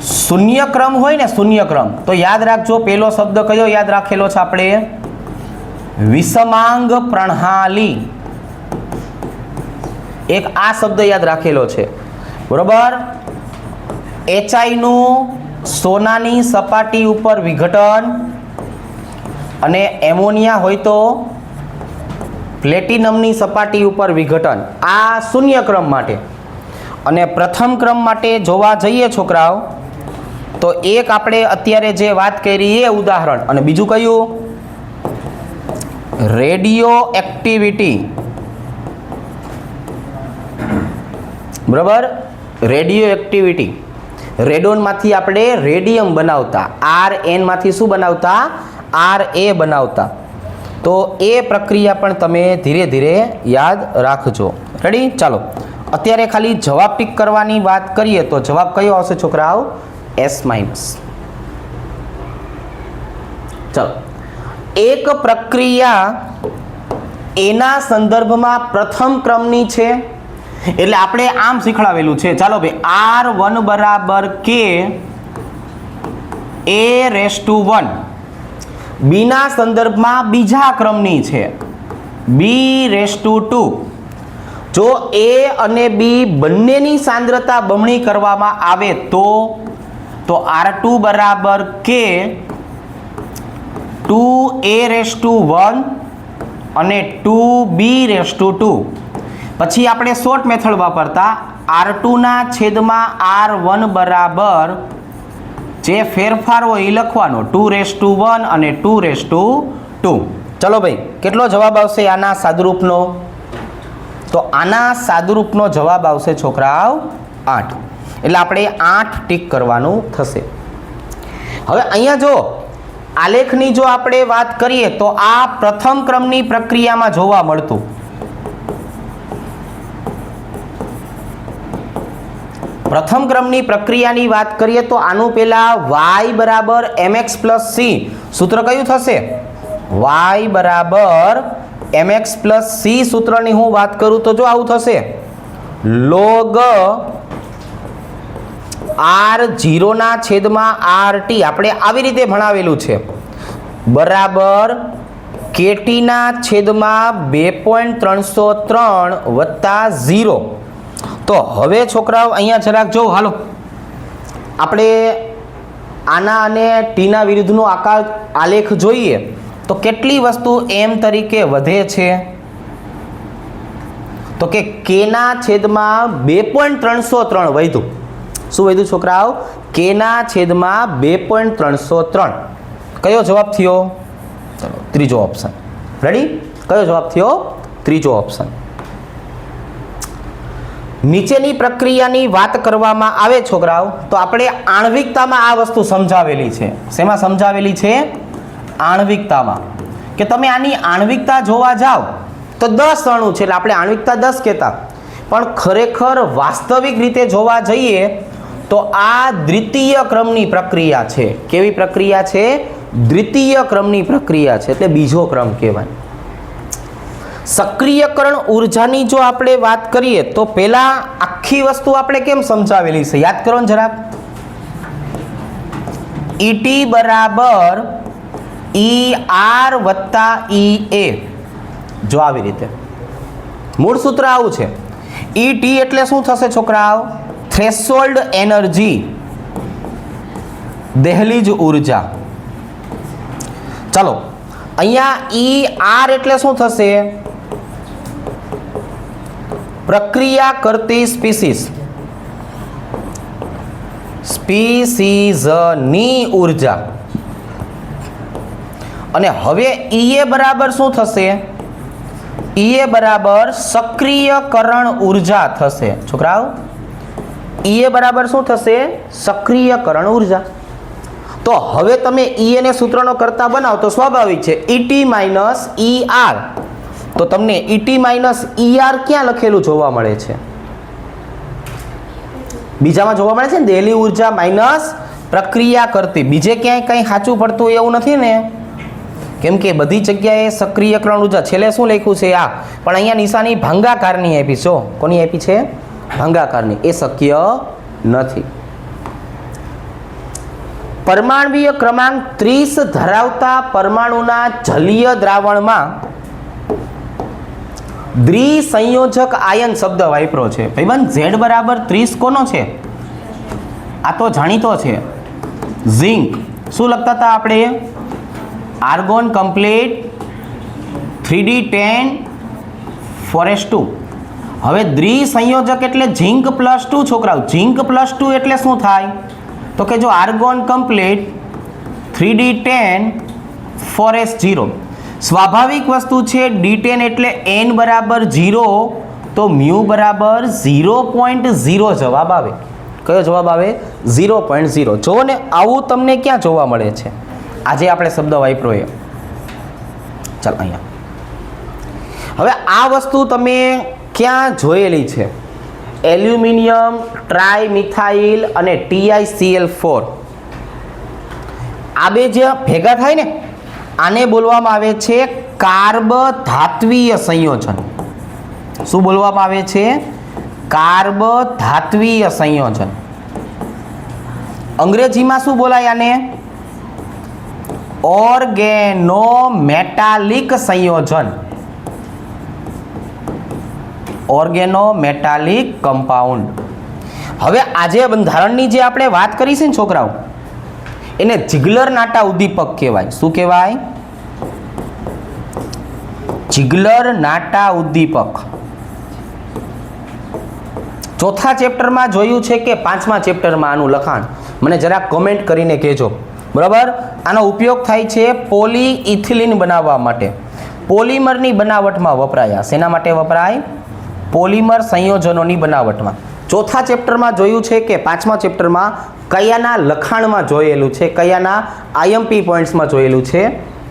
શૂન્ય ક્રમ હોય ને, શૂન્ય ક્રમ, તો યાદ રાખજો પહેલો શબ્દ કયો યાદ રાખેલો છે આપણે? વિષમાંગ પ્રણાલી. એક આ શબ્દ યાદ રાખેલો છે. બરોબર? HI નું સોનાની સપાટી ઉપર વિઘટન અને એમોનિયા હોય તો પ્લેટિનમની સપાટી ઉપર વિઘટન. આ શૂન્ય ક્રમ માટે. અને પ્રથમ ક્રમ માટે જોવા જઈએ છોકરાઓ તો એક આપણે અત્યારે જે વાત કરી એ ઉદાહરણ, અને બીજું કયું? Radioactivity. બરાબર? Radioactivity. રેડોનમાંથી આપણે રેડિયમ બનાવતા, Rn માંથી શું બનાવતા? Ra બનાવતા. તો એ પ્રક્રિયા પણ તમે ધીરે ધીરે યાદ રાખજો. રેડી? ચાલો અત્યારે ખાલી જવાબ ટીક કરવાની વાત કરીએ તો જવાબ કયો આવશે છોકરાઓ? S minus. ચાલો, એક પ્રક્રિયા એના સંદર્ભમાં પ્રથમ ક્રમની છે એટલે આપણે આમ શીખવાડેલું છે. ચાલો ભાઈ, R1 બરાબર K A⁻1 બીના સંદર્ભમાં બીજા ક્રમની છે B⁻2. જો A અને B બંનેની સાંદ્રતા બમણી કરવામાં આવે તો R2 બરાબર K 2A⁻1 અને 2B⁻2. પછી આપણે શોર્ટ મેથડ વાપરતા R2 ના છેદમાં R1 બરાબર જે ફેરફાર હોય એ લખવાનો 2⁻1 અને 2⁻2. ચલો ભાઈ, કેટલો જવાબ આવશે આના સાદુરૂપનો? તો આના સાદુરૂપનો જવાબ આવશે છોકરાઓ 8. એટલે આપણે 8 ટીક કરવાનું થશે. હવે અહીંયા જો આલેખની જો આપણે વાત કરીએ તો આ પ્રથમ ક્રમની પ્રક્રિયામાં જોવા મળતું. પ્રથમ ક્રમની પ્રક્રિયાની વાત કરીએ તો આનું પહેલા y બરાબર mx પ્લસ c સૂત્ર કયું થશે? y બરાબર mx પ્લસ c સૂત્રની હું વાત કરું તો જો આવું થશે, log r0 ના છેદમાં rt આપણે આવી રીતે ભણાવેલું છે બરાબર kt ના છેદમાં 2.303 વત્તા 0. તો હવે છોકરાઓ અહીંયા જરાક જો હાલો આપણે આના અને ટીના વિરુદ્ધનો આલેખ જોઈએ તો કેટલી વસ્તુ m તરીકે વધે છે? તો કે k ના છેદમાં 2.303 વધ્યું. શું વધ્યું છોકરાઓ? k ના છેદમાં 2.303. કયો જવાબ થયો? ચલો ત્રીજો ઓપ્શન. રેડી? કયો જવાબ થયો? ત્રીજો ઓપ્શન. નીચેની પ્રક્રિયાની વાત કરવામાં આવે છોકરાઓ તો આપણે આણ્વિકતામાં આ વસ્તુ સમજાવેલી છે. શેમાં સમજાવેલી છે? આણ્વિકતામાં. કે તમે આની આણ્વિકતા જોવા જાઓ તો 10 અણુ છે એટલે આપણે આણ્વિકતા 10 કહેતા, પણ ખરેખર વાસ્તવિક રીતે જોવા જઈએ તો આ દ્વિતીય ક્રમની પ્રક્રિયા છે. કેવી પ્રક્રિયા છે? દ્વિતીય ક્રમની પ્રક્રિયા છે એટલે બીજો ક્રમ કહેવાય. સક્રિયકરણ ઉર્જાની જો આપણે વાત કરીએ તો પહેલા આખી વસ્તુ આપણે કેમ સમજાવેલી છે યાદ કરો ને જરાક. ET બરાબર ER વત્તા EA. જો આવી રીતે મૂળ સૂત્ર આવું છે. ET એટલે શું થશે છોકરાઓ? થ્રેશોલ્ડ એનર્જી, દહેલીજ ઉર્જા. ચાલો અહીંયા ER એટલે શું થશે? પ્રક્રિયા કરતી સ્પીસીસ, સ્પીસીઝની ઉર્જા. અને હવે EA બરાબર શું થશે? EA બરાબર સક્રિયકરણ ઉર્જા થશે છોકરાઓ. EA બરાબર શું થશે? સક્રિયકરણ ઉર્જા. તો હવે તમે EA ને સૂત્રનો કરતા બનાવો તો સ્વાભાવિક છે ET માઇનસ ER. તો તમને ET માઇનસ ER ક્યાં લખેલું જોવા મળે છે? બીજામાં જોવા મળે છે ને, દહેલી ઉર્જા માઇનસ પ્રક્રિયા કરતી. બીજે ક્યાંય કંઈ સાચું પડતું એવું નથી ને, કેમ કે બધી જગ્યાએ સક્રિયકરણ ઉર્જા. છેલ્લે શું લખ્યું છે આ? પણ અહીંયા નિશાની ભાંગાકારની આપી છે. કોની આપી છે? ભાંગાકારની. એ શક્ય નથી. પરમાણ્વીય ક્રમાંક 30 ધરાવતા પરમાણુના જલીય દ્રાવણમાં દ્વિસંયોજક આયન શબ્દ વાપરો છે. ભાઈબંધ Z બરાબર 30 કોનો છે? આ તો જાણીતો છે, ઝિંક. શું લખતા હતા આપણે? Argon complete 3D10 4s2. હવે દ્વિસંયોજક એટલે ઝિંક પ્લસ 2 છોકરાઓ. ઝિંક પ્લસ 2 એટલે શું થાય? તો કે જો આર્ગોન કમ્પ્લીટ 3D10 4s0. સ્વાભાવિક વસ્તુ છે D10 એટલે n બરાબર 0 તો મ્યુ બરાબર 0.0 જવાબ આવે. કયો જવાબ આવે? 0.0. જો ને આવું તમને ક્યાં જોવા મળે છે? આજે આપણે શબ્દ વાપરો એ. ચાલ અહીંયા હવે આ વસ્તુ તમે ક્યાં જોયેલી છે? એલ્યુમિનિયમ ટ્રાઇમિથાઇલ અને TiCl4 આ બે જે ભેગા થાય ને આને બોલવામાં આવે છે કાર્બ ધાત્વીય સંયોજન. શું બોલવામાં આવે છે? કાર્બ ધાત્વીય સંયોજન. અંગ્રેજીમાં શું બોલાય આને? ઓર્ગેનો મેટાલિક સંયોજન, ઓર્ગેનો મેટાલિક કમ્પાઉન્ડ. હવે આજે બંધારણની જે આપણે વાત કરી છે ને છોકરાઓ, એને જિગલર નાટા ઉદ્દીપક કહેવાય. શું કહેવાય? જિગલર નાટા ઉદ્દીપક. ચોથા ચેપ્ટરમાં જોયું છે કે પાંચમા ચેપ્ટરમાં આનું લખાણ? મને જરાક કોમેન્ટ કરીને કહેજો. બરાબર? આનો ઉપયોગ થાય છે પોલીઇથિલિન બનાવવા માટે. પોલિમરની બનાવટમાં વપરાય. શેના માટે વપરાય? પોલિમર સંયોજનોની બનાવટમાં. ચોથા ચેપ્ટરમાં જોયું છે કે પાંચમા ચેપ્ટરમાં કયાના લખાણમાં જોયેલું છે, કયાના આઈએમપી પોઈન્ટ્સમાં જોયેલું છે,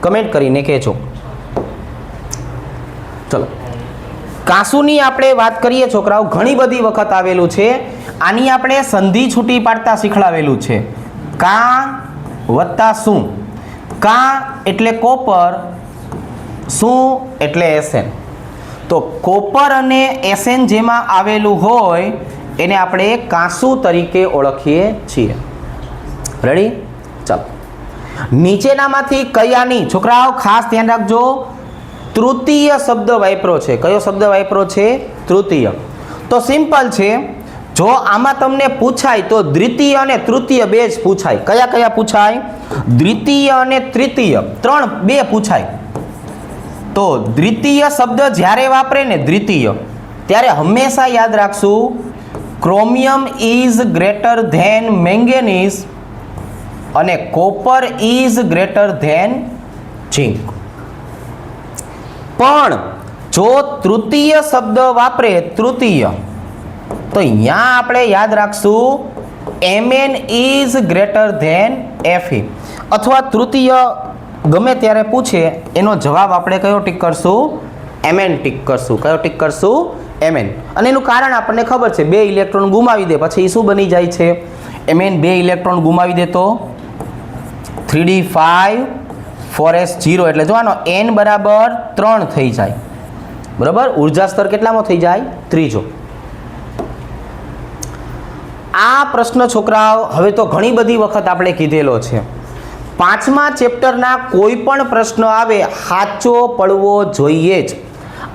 કમેન્ટ કરીને કહેજો. ચલો, કાંસુની આપણે વાત કરીએ છોકરાઓ, ઘણી બધી વખત આવેલું છે. આની આપણે સંધિ છૂટી પાડતા શીખડાવેલું છે. કા વત્તા શું. કા એટલે કોપર, શું એટલે એસએન. તો કોપર અને એસએન જેમાં આવેલું હોય એને આપણે કાંસુ તરીકે ઓળખીએ છીએ. રેડી? ચાલો, નીચેનામાંથી કયાની, છોકરાઓ ખાસ ધ્યાન રાખજો, તૃતીય શબ્દ વાપરો છે. કયો શબ્દ વાપરો છે? તૃતીય. તો સિમ્પલ છે, જો આમાં તમને પૂછાય તો દ્વિતીય અને તૃતીય બે જ પૂછાય. કયા કયા પૂછાય? દ્વિતીય અને તૃતીય, બે પૂછાય. તો દ્વિતીય શબ્દ જ્યારે વાપરે ને દ્વિતીય, ત્યારે હંમેશા યાદ રાખશું chromium is greater than manganese અને copper is greater than zinc. પણ જો તૃતીય શબ્દ વાપરે તૃતીય, તો અહીંયા આપણે યાદ રાખશું Mn is greater than Fe. અથવા તૃતીય ગમે ત્યારે પૂછે એનો જવાબ આપણે કયો ટીક કરશું? Mn ટીક કરશું. કયો ટીક કરશું? Mn. અને એનું કારણ આપણને ખબર છે, 2 ઇલેક્ટ્રોન ગુમાવી દે પછી એ શું બની જાય છે? Mn 2 ઇલેક્ટ્રોન ગુમાવી દે તો 3d5 4s0, એટલે જો આનો n બરાબર 3 થઈ જાય. બરાબર? ઉર્જા સ્તર કેટલામાં થઈ જાય? ત્રીજો. આ પ્રશ્ન છોકરાઓ હવે તો ઘણી બધી વખત આપણે કીધેલો છે. પાંચમા ચેપ્ટરના કોઈ પણ પ્રશ્ન આવે સાચો પડવો જોઈએ જ.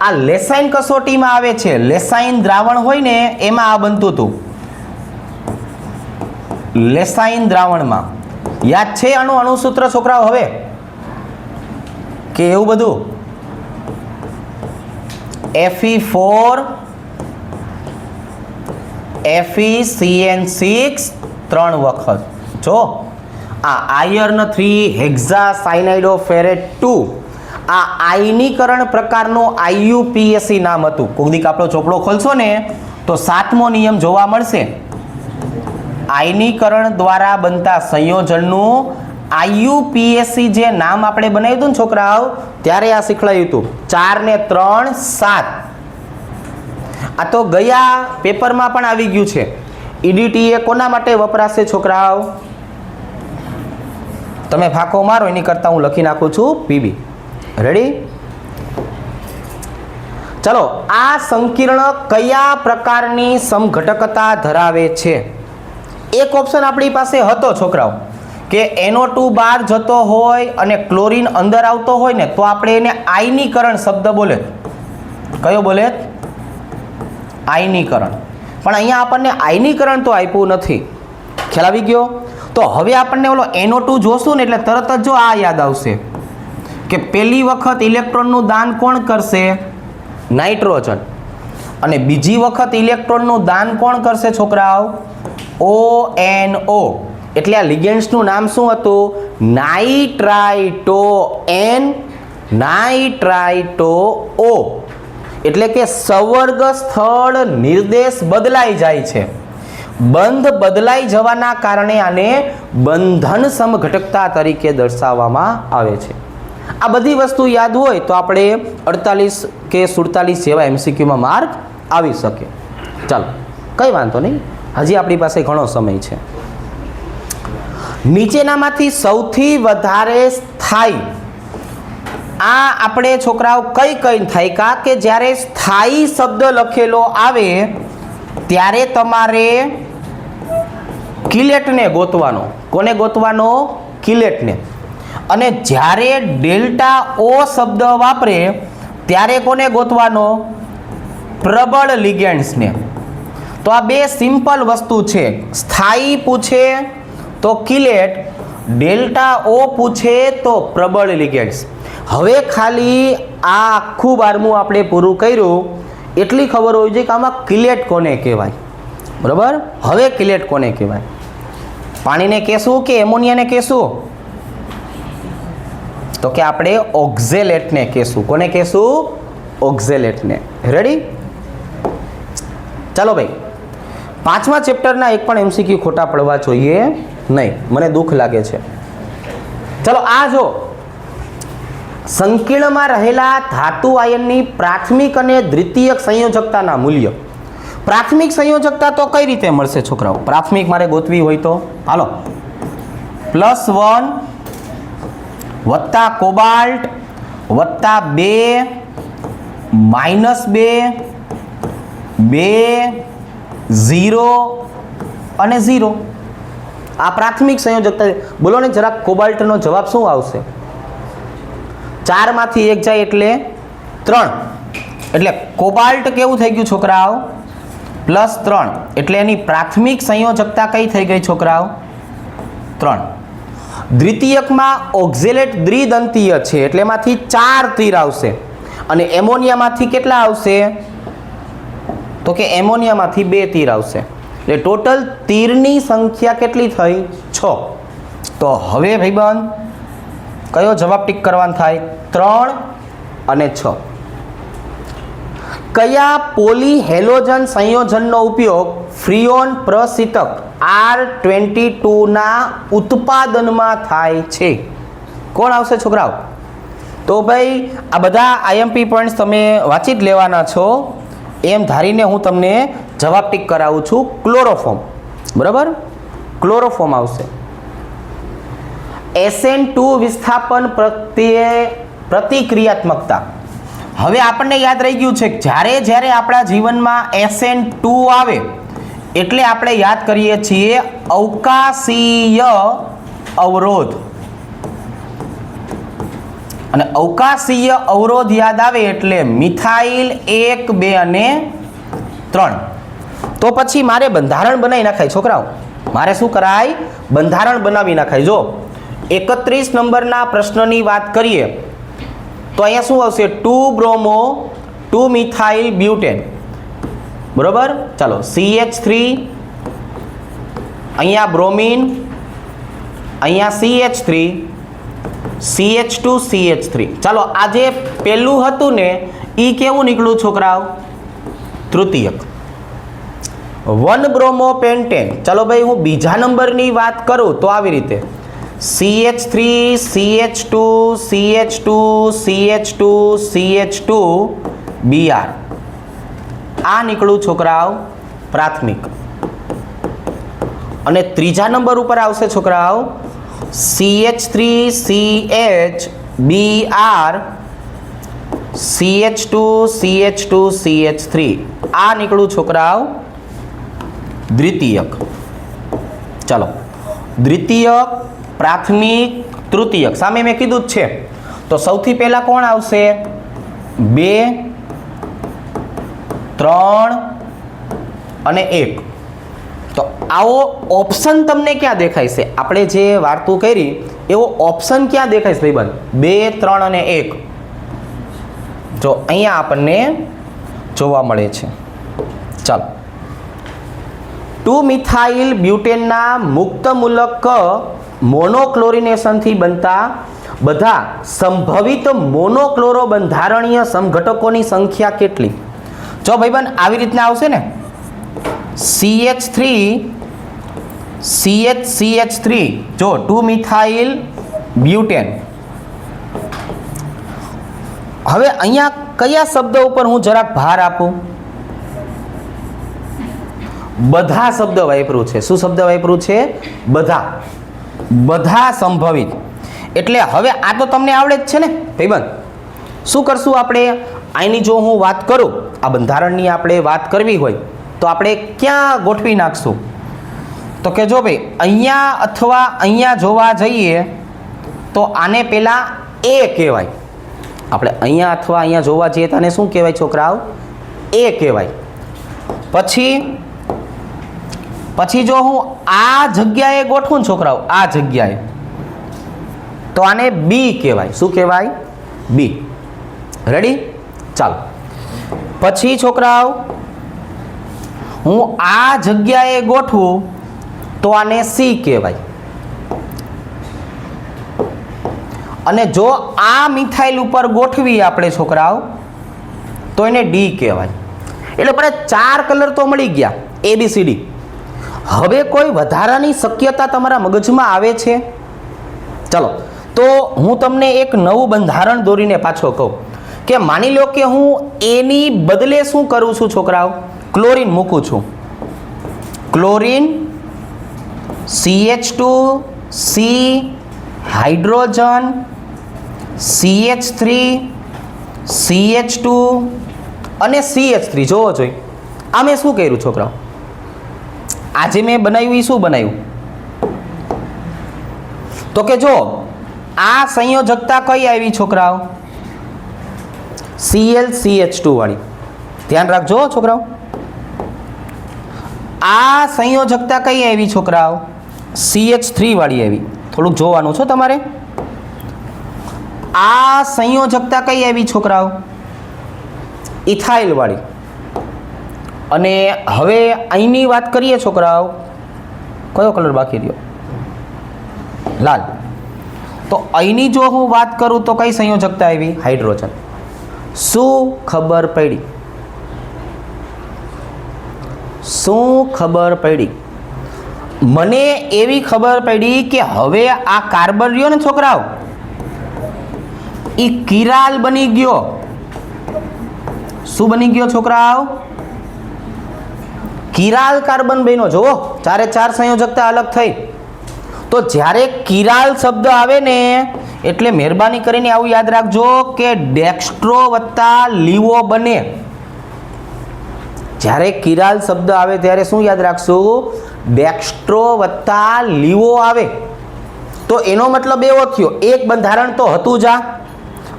આ લેસાઇન કસોટીમાં આવે છે, લેસાઇન દ્રાવણ હોય ને એમાં આ બનતું હતું. લેસાઇન દ્રાવણમાં યાદ છે આનું અણુસૂત્ર છોકરાઓ હવે કે એવું બધું? Fe4 FeCN6 3 વખત. જો આ આયર્ન 3 હેક્ઝાસાયનાઇડોફેરેટ 2, આ આયનીકરણ પ્રકારનું IUPAC નામ હતું. કોઈક દીક આપણો ચોપડો ખોલશો ને તો 7મો નિયમ જોવા મળશે. આયનીકરણ દ્વારા બનતા સંયોજનનું IUPAC જે નામ આપણે બનાવ્યું હતું ને છોકરાઓ, ત્યારે આ શીખવાડ્યું હતું. 4 ને 3 7. આ તો ગયા પેપરમાં પણ આવી ગયું છે. EDTA કોના માટે વપરાશે છોકરાઓ? તમે ફાંકો મારો એની કરતાં હું લખી નાખું છું PB. રેડી? ચલો, આ સંકીર્ણ કયા પ્રકારની સમઘટકતા ધરાવે છે? એક ઓપ્શન આપણી પાસે હતો છોકરાઓ કે NO2 બહાર જતો હોય અને ક્લોરીન અંદર આવતો હોય ને તો આપણે એને આયનીકરણ શબ્દ બોલે. કયો બોલે? આયનીકરણ. પણ અહીંયા આપણને આયનીકરણ તો આપ્યું નથી. ખ્યાલ આવી ગયો? તો હવે આપણને ઓલો NO2 જોશું ને એટલે તરત જ જો આ યાદ આવશે કે પહેલી વખત ઇલેક્ટ્રોનનું દાન કોણ કરશે? નાઇટ્રોજન. અને બીજી વખત ઇલેક્ટ્રોનનું દાન કોણ કરશે છોકરાઓ? ONO. એટલે આ લિગેન્ડ્સનું નામ શું હતું? નાઇટ્રાઇટો N નાઇટ્રાઇટો O. એટલે કે સંવર્ગ સ્થળ નિર્દેશ બદલાઈ જાય છે. બંધ બદલાઈ જવાના કારણે આને બંધન સમઘટકતા તરીકે દર્શાવવામાં આવે છે. આ બધી વસ્તુ યાદ હોય તો આપણે 48 કે 47 જેવા MCQમાં માર્ક આવી શકે. ચાલો, કંઈ વાંધો નહીં, હજી આપણી પાસે ઘણો સમય છે. નીચેનામાંથી સૌથી વધારે સ્થાયી, આ આપણે છોકરાઓ કઈ થાય કા કે જ્યારે સ્થાયી શબ્દ લખેલો આવે ત્યારે તમારે કિલેટને ગોતવાનો. કોને ગોતવાનો? કિલેટને. અને જ્યારે ડેલ્ટા O શબ્દ વાપરે ત્યારે કોને ગોતવાનો? પ્રબળ લિગેન્ડ્સને. તો આ બે સિમ્પલ વસ્તુ છે. સ્થાયી પૂછે તો કિલેટ, ડેલ્ટા O પૂછે તો પ્રબળ લિગેન્ડ્સ. હવે ખાલી આ આખું 12મું આપણે પૂરું કર્યું એટલી ખબર હોવી જોઈએ કે આમાં કિલેટ કોને કહેવાય. બરાબર? હવે કિલેટ કોને કહેવાય? પાણીને કહેશું કે એમોનિયાને કહેશું? તો કે આપણે ઓક્ઝેલેટને કહેશું. કોને કહેશું? ઓક્ઝેલેટને. રેડી? ચાલો ભાઈ, 5મા ચેપ્ટરના એક પણ MCQ ખોટા પડવા જોઈએ નહીં, મને દુઃખ લાગે છે. ચાલો આ જો સંકીર્ણમાં રહેલા ધાતુ આયનની પ્રાથમિક અને દ્વિતીયક સંયોજકતાના મૂલ્ય. પ્રાથમિક સંયોજકતા તો કઈ રીતે મળશે છોકરાઓ? પ્રાથમિક મારે ગોતવી હોય તો હાલો, +1 વત્તા કોબાલ્ટ વત્તા 2 -2 2 0 અને 0. આ પ્રાથમિક સંયોજકતા. બોલો ને જરાક, કોબાલ્ટનો જવાબ શું આવશે? 4 માંથી 1 જાય એટલે 3. એટલે કોબાલ્ટ કેવું થઈ ગયું છોકરાઓ? +3. એટલે એની પ્રાથમિક સંયોજકતા કઈ થઈ ગઈ છોકરાઓ? 3. દ્વિતીયકમાં ઓક્ઝેલેટ દ્વિદંતીય છે એટલે એમાંથી 4 તીર આવશે. અને એમોનિયામાંથી કેટલા આવશે? તો કે એમોનિયામાંથી 2 તીર આવશે. એટલે ટોટલ તીરની સંખ્યા કેટલી થઈ? 6. તો હવે ભાઈબંધ કયો જવાબ ટીક કરવાનો થાય? 3 અને 6. કયા પોલીહેલોજન સંયોજનનો ઉપયોગ ફ્રીઓન પ્રશીતક R22 ના ઉત્પાદનમાં થાય છે? કોણ આવશે છોકરાઓ? તો ભાઈ આ બધા IMP પોઈન્ટ્સ તમે વાંચી જ લેવાના છો એમ ધારીને હું તમને જવાબ ટીક કરાવું છું. ક્લોરોફોર્મ, બરાબર? ક્લોરોફોર્મ આવશે. SN2 વિસ્થાપન પ્રત્યે પ્રતિક્રિયાત્મકતા. હવે આપણને યાદ રહી ગયું છે કે જ્યારે આપણા જીવનમાં SN2 આવે એટલે આપણે યાદ કરીએ છીએ અવકાશીય અવરોધ. અને અવકાશીય અવરોધ યાદ આવે એટલે મિથાઇલ 1 2 અને 3. તો પછી મારે બંધારણ બનાવી નાખાય છોકરાઓ. મારે શું કરાય? બંધારણ બનાવી નાખાય. જો 31 નંબરના પ્રશ્નની વાત કરીએ તો અહીંયા શું આવશે? 2 બ્રોમો 2 મિથાઇલ બ્યુટેન, બરોબર? ચાલો CH3, અહીંયા બ્રોમિન, અહીંયા CH3, CH2 CH3. ચાલો આ જે પહેલું હતું ને એ કેવું નીકળ્યું છોકરાઓ? તૃતીયક. 1 બ્રોમો પેન્ટેન. ચાલો ભાઈ હું બીજા નંબરની વાત કરું તો આવી રીતે CH3 CH2 CH2 CH2 CH2 Br. આ નીકળ્યું છોકરાઓ પ્રાથમિક. અને ત્રીજા નંબર ઉપર આવશે છોકરાઓ CH3 CH Br CH2 CH2 CH3. આ નીકળ્યું છોકરાઓ દ્વિતીયક. ચાલો દ્વિતીયક, પ્રાથમિક, તૃતીયક સામે મેં કીધું જ છે. તો સૌથી પહેલા કોણ આવશે? 2 3 અને 1. તો આવો ઓપ્શન તમને ક્યાં દેખાય છે? આપણે જે વાર્તું કરી એવો ઓપ્શન ક્યાં દેખાય છે ભાઈબંધ? 2 3 અને 1. જો અહીંયા આપણને જોવા મળે છે. ચાલો 2 મિથાઇલ બ્યુટેનના મુક્તમૂલક મોનોક્લોરિનેશનથી બનતા બધા સંભવિત મોનોક્લોરો બંધારણીય સમઘટકોની સંખ્યા કેટલી? જો ભાઈબંધ આવી રીતના આવશે ને CH3 CH3 જો 2 મિથાઇલ બ્યુટેન. હવે અહીંયા કયા શબ્દ ઉપર હું જરાક ભાર આપું? બધા શબ્દ વાપર્યું છે. શું શબ્દ વાપર્યું છે? બધા. બધા સંભવિત. એટલે હવે આ તો તમને આવડે જ છે ને ભાઈબંધ. શું કરશું આપણે? આની જો હું વાત કરું, આ બંધારણની આપણે વાત કરવી હોય તો આપણે ક્યાં ગોઠવી નાખશું? તો કે જો ભાઈ અહીંયા અથવા અહીંયા જોવા જઈએ તો આને પહેલા A કહેવાય. આપણે અહીંયા અથવા અહીંયા જોવા જઈએ તો આને શું કહેવાય છોકરાઓ? A કહેવાય. પછી જો હું આ જગ્યાએ ગોઠવું ને છોકરાઓ, આ જગ્યાએ, તો આને B કહેવાય. શું કહેવાય? B. રેડી? ચાલો પછી છોકરાઓ હું આ જગ્યાએ ગોઠવું તો આને C કહેવાય. અને જો આ મિથાઇલ ઉપર ગોઠવી આપણે છોકરાઓ તો એને D કહેવાય. એટલે પણ 4 કલર તો મળી ગયા ABCD. હવે કોઈ વધારાની શક્યતા તમારા મગજમાં આવે છે? ચલો તો હું તમને એક નવું બંધારણ દોરીને પાછો કહું કે માની લો કે હું એની બદલે શું કરું છું છોકરાઓ? ક્લોરીન મૂકું છું. Chlorine CH2 C hydrogen CH3 CH2 અને CH3 જોવો જોઈએ. આ મેં શું કર્યું છોકરાઓ? આજે મેં બનાવ્યું એ શું બનાવ્યું? તો કે જો આ સંયોજકતા કઈ આવી છોકરાઓ? ClCH2 વાળી. ધ્યાન રાખજો છોકરાઓ. આ સંયોજકતા કઈ આવી છોકરાઓ? CH3 વાળી આવી. થોડુંક જોવાનું છો તમારે. આ સંયોજકતા કઈ આવી છોકરાઓ? ઇથાઇલ વાળી. અને હવે અહીંની વાત કરીએ છોકરાઓ, કયો કલર બાકી રહ્યો? લાલ. તો અહીંની જો હું વાત કરું તો કઈ સંયોજકતા આવી? હાઇડ્રોજન. શું ખબર પડી? શું ખબર પડી? મને એવી ખબર પડી કે હવે આ કાર્બન રહ્યો ને છોકરાઓ, એ કિરાલ બની ગયો. શું બની ગયો છોકરાઓ? કિરાલ કાર્બન બન્યો. જુઓ 4 4 સંયોજકતા અલગ થઈ. તો જ્યારે કિરાલ શબ્દ આવે ને એટલે મહેરબાની કરીને આવું યાદ રાખજો કે ડેક્સ્ટ્રો વત્તા લીવો બને. જ્યારે કિરાલ શબ્દ આવે ત્યારે શું યાદ રાખશું? ડેક્સ્ટ્રો વત્તા લીવો આવે. તો એનો મતલબ એવો થયો, એક બંધારણ તો હતું જ,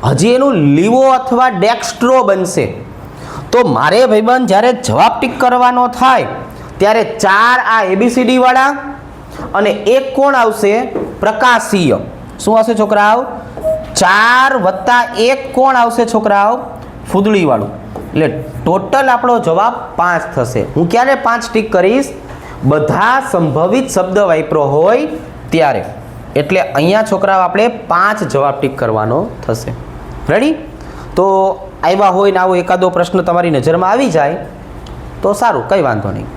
હજી એનું લીવો અથવા ડેક્સ્ટ્રો બનશે. તો મારે ભાઈબંધ જ્યારે જવાબ ટીક કરવાનો થાય ત્યારે 4 આ ABCD વાળા અને એક કોણ આવશે? પ્રકાશીય. શું આવશે છોકરાઓ? 4 વત્તા 1 કોણ આવશે છોકરાઓ? ફૂદડી વાળું. એટલે ટોટલ આપણો જવાબ 5 થશે. હું ક્યારે 5 ટીક કરીશ? બધા સંભવિત શબ્દ વાપરો હોય ત્યારે. એટલે અહીંયા છોકરાઓ આપણે 5 જવાબ ટીક કરવાનો થશે. રેડી? તો આવ્યા હોય ને આવો એકાદો પ્રશ્ન તમારી નજરમાં આવી જાય તો સારું, કંઈ વાંધો નહીં.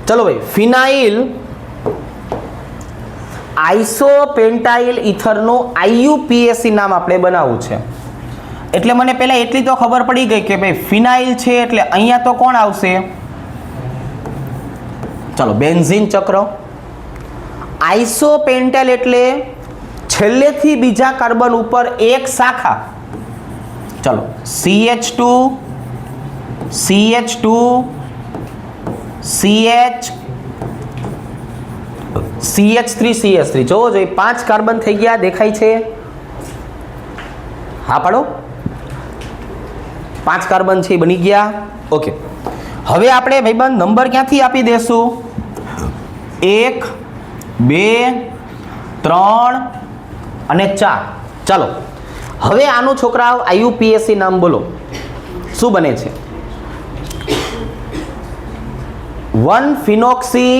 ચલો ભાઈ, ફિનાઇલ આઇસોપેન્ટાઇલ ઇથરનું IUPAC નામ આપણે બનાવવું છે. એટલે મને પહેલાં એટલી તો ખબર પડી ગઈ કે ભાઈ ફિનાઇલ છે એટલે અહીંયા તો કોણ આવશે? ચલો બેન્ઝીન ચક્ર. આઇસોપેન્ટાઇલ એટલે છેલ્લેથી બીજા કાર્બન ઉપર એક શાખા. ચલો CH2 CH2 CH CH3 CH3 જોવો જોઈએ 5 કાર્બન થઈ ગયા. દેખાય છે? હા પાડો. 5 કાર્બન છે બની ગયા. ઓકે. હવે આપણે ભાઈબંધ નંબર ક્યાંથી આપી દેશું? 1 2 3 અને 4. ચાલો હવે આનું છોકરાઓ IUPAC નામ બોલો. શું બને છે? 1-ફિનોક્સી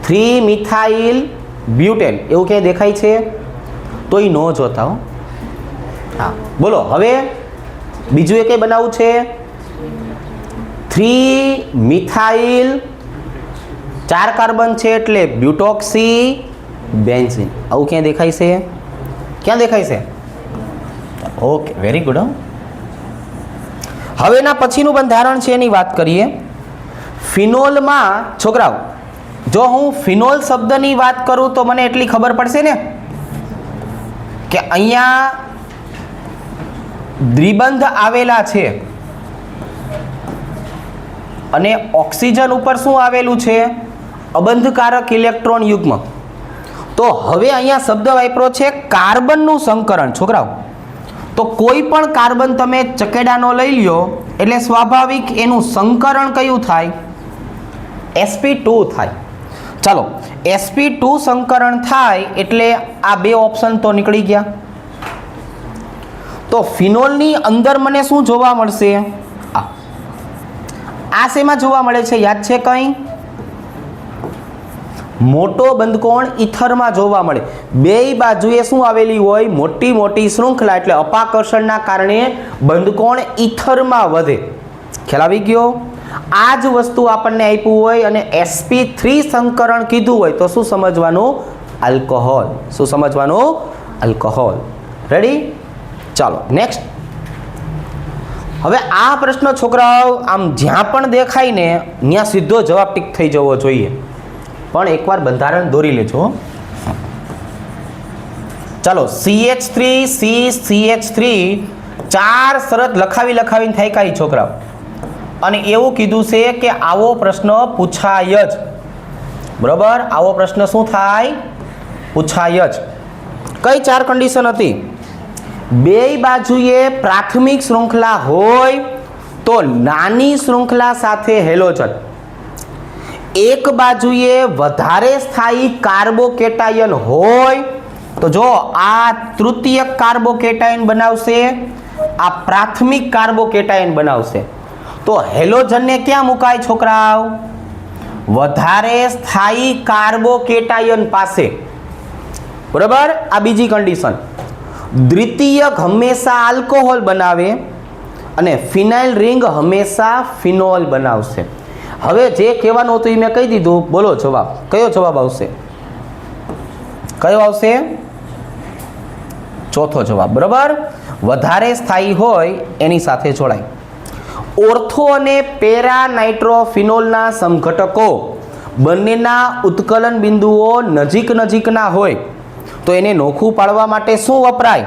3-મિથાઇલ બ્યુટેન. એવું ક્યાંય દેખાય છે? તો એ ન જોતા હો. હા બોલો. હવે બીજું એ કંઈ બનાવવું છે? 3-મિથાઇલ 4 કાર્બન છે એટલે બ્યુટોક્સી બેન્ઝીન. આવું ક્યાં દેખાય છે? ક્યાં દેખાય છે? Okay, very good. હવે એના પછીનું બંધારણ છે એની વાત કરીએ. ફિનોલમાં છોકરાઓ, જો હું ફિનોલ શબ્દની વાત કરું તો મને એટલી ખબર પડશે ને કે અહીંયા દ્વિબંધ આવેલા છે અને ઓક્સિજન ઉપર શું આવેલું છે? અબંધકારક ઇલેક્ટ્રોન યુગ્મ. તો હવે અહીંયા શબ્દ વાપરો છે કાર્બનનું સંકરણ. છોકરાઓ, તો કોઈ પણ કાર્બન તમે ચકેડાનો લઈ લ્યો એટલે સ્વાભાવિક એનું સંકરણ કયું થાય? sp2 થાય. ચાલો sp2 સંકરણ થાય એટલે આ બે ઓપ્શન તો નીકળી ગયા. તો ફિનોલની અંદર મને શું જોવા મળશે? આ શેમાં જોવા મળે છે? યાદ છે કંઈ? મોટો બંધકોણ ઈથરમાં જોવા મળે. બેય બાજુએ શું આવેલી હોય? મોટી મોટી શૃંખલા, એટલે અપાકર્ષણના કારણે બંધકોણ ઈથરમાં વધે. ખ્યાલ આવી ગયો? આ જ વસ્તુ આપણને આપ્યું હોય અને sp3 સંકરણ કીધું હોય તો શું સમજવાનું? આલ્કોહોલ. શું સમજવાનું? આલ્કોહોલ. રેડી? ચાલો નેક્સ્ટ. હવે આ પ્રશ્ન છોકરાઓ આમ જ્યાં પણ દેખાય ને ત્યાં સીધો જવાબ ટીક થઈ જવો જોઈએ, પણ એકવાર બંધારણ દોરી લેજો. ચાલો CH3 CH3 ચાર શરત લખાવીને થાય કાંઈ છોકરાઓ, અને એવું કીધું છે કે આવો પ્રશ્ન પૂછાય જ. બરોબર? આવો પ્રશ્ન શું થાય? પૂછાય જ. કઈ ચાર કન્ડિશન હતી? બેય બાજુએ પ્રાથમિક શૃંખલા હોય તો નાની શૃંખલા સાથે હેલોજન, એક બાજુએ વધારે સ્થાયી કાર્બોકેટાયન હોય તો જો આ તૃતીયક કાર્બોકેટાયન બનાવશે, આ પ્રાથમિક કાર્બોકેટાયન બનાવશે. તો હેલોજનને ક્યાં મુકાય છોકરાઓ? વધારે સ્થાયી કાર્બોકેટાયન પાસે. બરાબર? આ બીજી કન્ડિશન. દ્વિતીયક હંમેશા આલ્કોહોલ બનાવે અને ફિનાઇલ રિંગ હંમેશા ફિનોલ બનાવશે. હવે જે કહેવાનું હતું એ મેં કહી દીધું. બોલો જવાબ. કયો જવાબ આવશે? કયો આવશે? ચોથો જવાબ. બરાબર? વધારે સ્થાયી હોય એની સાથે જોડાય. ઓર્થો અને પેરા નાઇટ્રોફિનોલના સમઘટકો બંનેના ઉત્કલન બિંદુઓ નજીકના હોય તો એને નોખું પાડવા માટે શું વપરાય?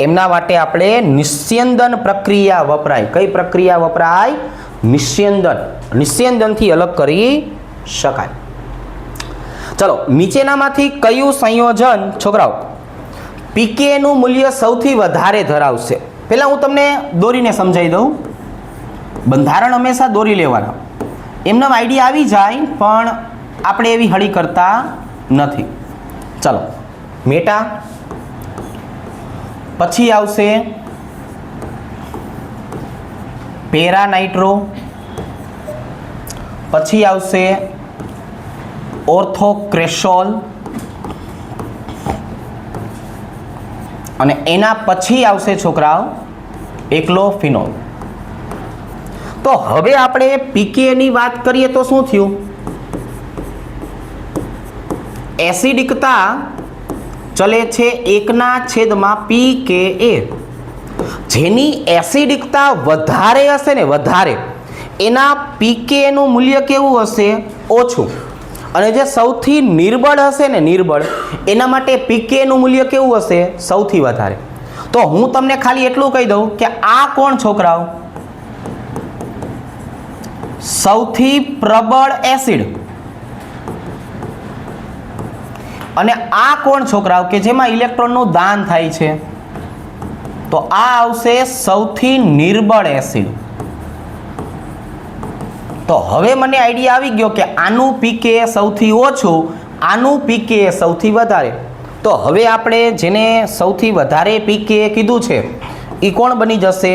એમના માટે આપણે નિસ્યંદન પ્રક્રિયા વપરાય. કઈ પ્રક્રિયા વપરાય? નિસ્યંદન. નિસ્યંદનથી અલગ કરી શકાય. ચલો નીચેનામાંથી કયું સંયોજન છોકરાઓ પીકે નું મૂલ્ય સૌથી વધારે ધરાવશે? પહેલા હું તમને દોરીને સમજાવી દઉં. બંધારણ હંમેશા દોરી લેવાના, એમનો આઈડિયા આવી જાય પણ આપણે એવી હળી કરતા નથી. ચાલો મેટા, પછી આવશે પેરા નાઇટ્રો, પછી આવશે ઓર્થોક્રેસોલ અને એના પછી આવશે છોકરાઓ એકલો ફિનોલ. તો હવે આપણે પીકે ની વાત કરીએ તો શું થયું? એસિડિકતા ચલે છે 1/PKa. જેની એસિડિકતા વધારે હશે ને, વધારે, એના પીકે નું મૂલ્ય કેવું હશે? ઓછું. અને જે સૌથી નિર્બળ હશે ને, નિર્બળ, એના માટે પીકે નું મૂલ્ય કેવું હશે? સૌથી વધારે. તો હું તમને ખાલી એટલું કહી દઉં કે આ કોણ છોકરાઓ? સૌથી પ્રબળ એસિડ. અને આ કોણ છોકરાઓ કે જેમાં ઇલેક્ટ્રોનનું દાન થાય છે? તો આ આવશે સૌથી નિર્બળ એસિડ. તો હવે મને આઈડિયા આવી ગયો કે આનું પીકે સૌથી ઓછું, આનું પીકે સૌથી વધારે. તો હવે આપણે જેને સૌથી વધારે પીકે કીધું છે એ કોણ બની જશે?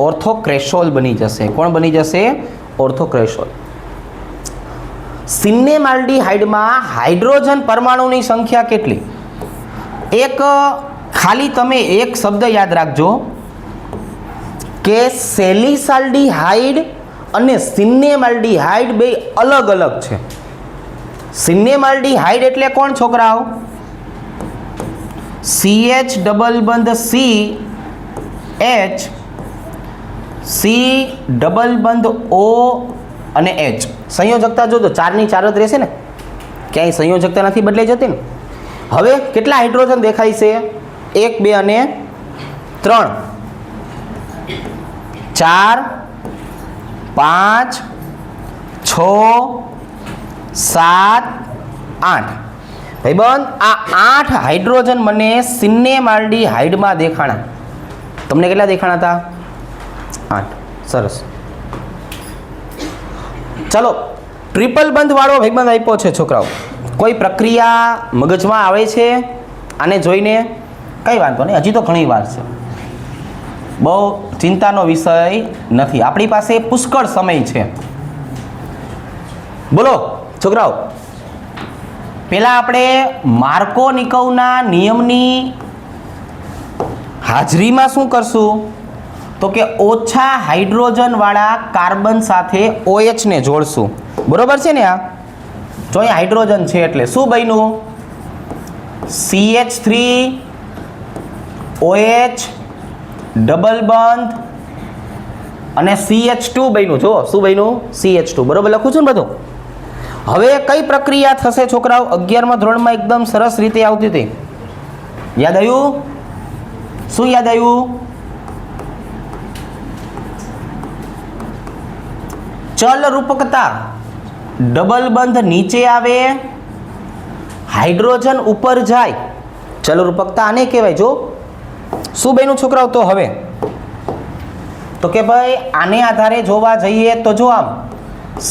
ઓર્થોક્રેસોલ બની જશે. કોણ બની જશે? ઓર્થોક્રેસોલ. સિન્નેમાલ્ડીહાઇડમાં હાઇડ્રોજન પરમાણુની સંખ્યા કેટલી? એક ખાલી તમે એક શબ્દ યાદ રાખજો કે સેલિસાલ્ડીહાઇડ અને સિન્નેમાલ્ડીહાઇડ બે અલગ અલગ છે. સિન્નેમાલ્ડીહાઇડ એટલે કોણ છોકરાઓ? CH ડબલ બંધ CH, C ડબલ બંધ O અને H. સંયોજકતા જોજો 4 ની 4 જ રહેશે ને, ક્યાંય સંયોજકતા નથી બદલાઈ જતી ને. હવે કેટલા હાઇડ્રોજન દેખાય છે? 1 2 અને 3, 4 5 6 7 8. ભાઈબંધ આ 8 હાઇડ્રોજન મને સિન્નેમાલ્ડીહાઇડમાં દેખાણા. તમને કેટલા દેખાણા હતા? 8. સરસ. ચલો ટ્રિપલ બંધ વાળો ભાઈબંધ આપ્યો છે છોકરાઓ. કોઈ પ્રક્રિયા મગજમાં આવે છે આને જોઈને? કઈ વાંધો નહીં, હજી તો ઘણી વાર છે, બહુ ચિંતાનો વિષય નથી, આપણી પાસે પુષ્કળ સમય છે. બોલો છોકરાઓ, પેલા આપણે માર્કોનિકોવના નિયમની હાજરીમાં શું કરશું તો કે ઓછા હાઇડ્રોજન વાળા કાર્બન સાથે OH ને જોડશું. બરોબર છે ને? આ જો અહીંયા હાઇડ્રોજન છે એટલે શું બન્યું? CH3 OH ડબલ બંધ અને CH2 બન્યું. જો શું બન્યું? CH2. બરોબર લખું છું ને બધું? હવે કઈ પ્રક્રિયા થશે છોકરાઓ? 11મા ધોરણમાં એકદમ સરસ રીતે આવતી હતી. યાદ આવ્યું? શું યાદ આવ્યું? ચલ રૂપકતા. ડબલ બંધ નીચે આવે, હાઇડ્રોજન ઉપર જાય. ચલ રૂપકતા આને કહેવાય. જો શું બન્યું છોકરાઓ? તો હવે તો કે ભાઈ આને આધારે જોવા જઈએ તો જો આમ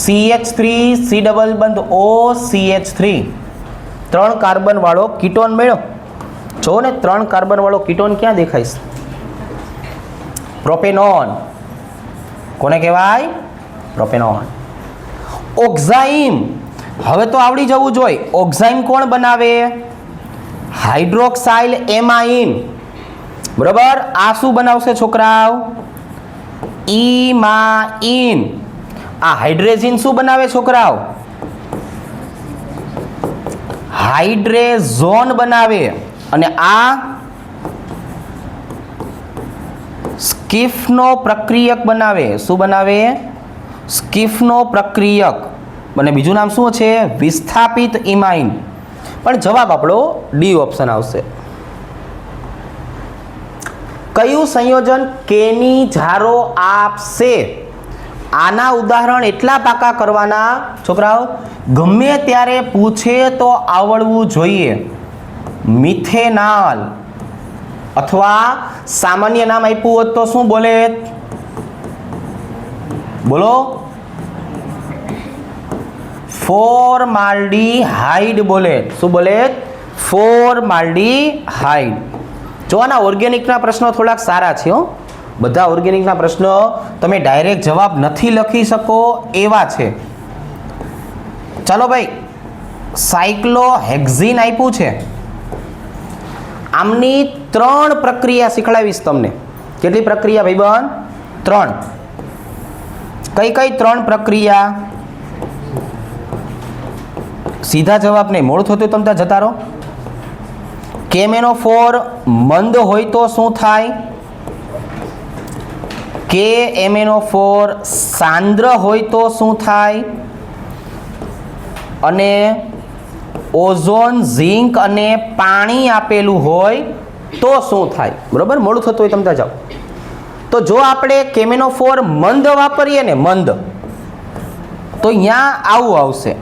CH3 C ડબલ બંધ O CH3 3 કાર્બન વાળો કીટોન મળ્યો. જો ને 3 કાર્બન વાળો કીટોન ક્યાં દેખાય છે? પ્રોપેનોન. કોને કહેવાય? પ્રોપેનોન. ઓક્ઝાઇમ. હવે તો આવડી જવું જોઈએ. ઓક્ઝાઇમ કોણ બનાવે? Hydroxyl amine. બરોબર. આ શું બનાવશે છોકરાઓ? ઇમાઇન. આ હાઇડ્રેઝિન શું બનાવે છોકરાઓ? હાઇડ્રેઝોન બનાવે. અને આ સ્કિફનો પ્રક્રિયક બનાવે. શું બનાવે? સ્કિફનો પ્રક્રિયક. અને બીજું નામ શું છે? વિસ્થાપિત ઇમાઇન. પણ જવાબ આપણો ડી ઓપ્શન આવશે. કયું સંયોજન કેની ઝારો આપશે? આના ઉદાહરણ એટલા પાકા કરવાના છોકરાઓ, ગમે ત્યારે પૂછે તો આવડવું જોઈએ. મિથેનાલ. અથવા સામાન્ય નામ આપ્યું હોત તો શું બોલે? બોલો. ફોર્માલ્ડીહાઇડ બોલે. શું બોલે? ફોર્માલ્ડીહાઇડ. જો આના ઓર્ગેનિકના પ્રશ્નો થોડાક સારા છે હો. બધા ઓર્ગેનિકના પ્રશ્નો તમે ડાયરેક્ટ જવાબ નથી લખી શકો એવા છે. ચાલો ભાઈ, સાયક્લોહેક્ઝિન આપ્યું છે. આમની 3 પ્રક્રિયા શીખડાવીશ તમને. કેટલી પ્રક્રિયા ભાઈબંધ? 3. કઈ કઈ 3 પ્રક્રિયા? સીધા જવાબ નહીં, મોડું થતું તમે જતા રહો. KMnO4 મંદ હોય તો શું થાય? KMnO4 સાંદ્ર હોય તો શું થાય? અને ઓઝોન, ઝિંક અને પાણી આપેલું હોય તો શું થાય? બરોબર. મોડું થતું હોય તમે જાઓ. તો જો આપણે KMnO4 મંદ વાપરીએ ને, મંદ, તો અહીંયા આવું આવશે.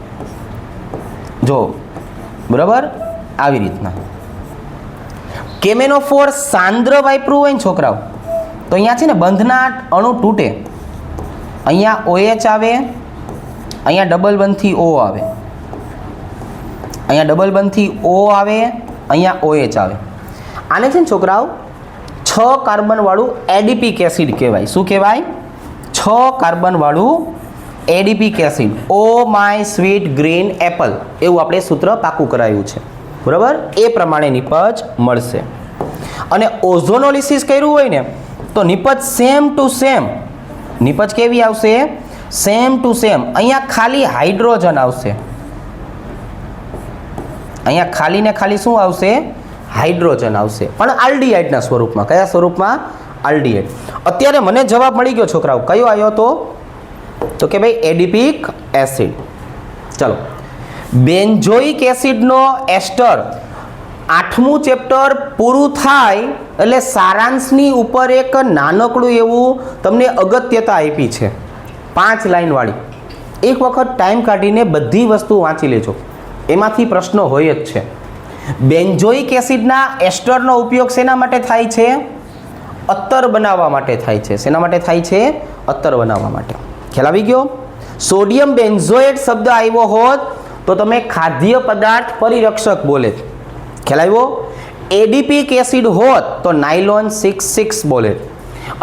જો બરાબર આવી રીતના. KMnO4 સાંદ્ર વાપરવું હોય ને છોકરાઓ, તો અહીંયા છે ને બંધના અણુ તૂટે. અહીંયા OH આવે, અહીંયા ડબલ બંધથી O આવે, અહીંયા ડબલ બંધથી O આવે, અહીંયા OH આવે. આને છે ને છોકરાઓ 6 કાર્બન વાળું એડિપિક એસિડ કહેવાય. શું કહેવાય? 6 કાર્બન વાળું adipic acid. O my sweet green apple, એવું આપણે સૂત્ર પાકું કરાયું છે. બરાબર. એ પ્રમાણે નિપજ મળશે. અને ઓઝોનોલિસિસ કર્યું હોય ને તો નિપજ સેમ ટુ સેમ. નિપજ કેવી આવશે? Same to same. અહીંયા ખાલી હાઇડ્રોજન આવશે. અહીંયા ખાલી ને ખાલી શું આવશે? હાઇડ્રોજન આવશે, પણ આલ્ડીહાઇડના સ્વરૂપમાં. કયા સ્વરૂપમાં? આલ્ડીહાઇડ. અત્યારે મને જવાબ મળી ગયો છોકરાઓ. કયો આવ્યો હતો? તો કે ભાઈ એડિપિક એસિડ. ચલો, બેન્ઝોઇક એસિડનો એસ્ટર 8મું ચેપ્ટર પૂરું થાય એટલે સારાંશની ઉપર એક નાનકડું એવું તમને અગત્યતા આપી છે, 5 લાઈન વાળી. એક વખત ટાઈમ કાઢીને બધી વસ્તુ વાંચી લેજો, એમાંથી પ્રશ્નો હોય જ છે. બેન્ઝોઇક એસિડના એસ્ટરનો ઉપયોગ શેના માટે થાય છે? અત્તર બનાવવા માટે થાય છે. શેના માટે થાય છે? અત્તર બનાવવા માટે. ખ્યાલ આવી ગયો? સોડિયમ બેન્ઝોએટ શબ્દ આવ્યો હોત તો તમે ખાદ્ય પદાર્થ પરિરક્ષક બોલે. ખ્યાલ આવ્યો? એડિપિક એસિડ હોત તો નાયલોન 6,6 બોલે.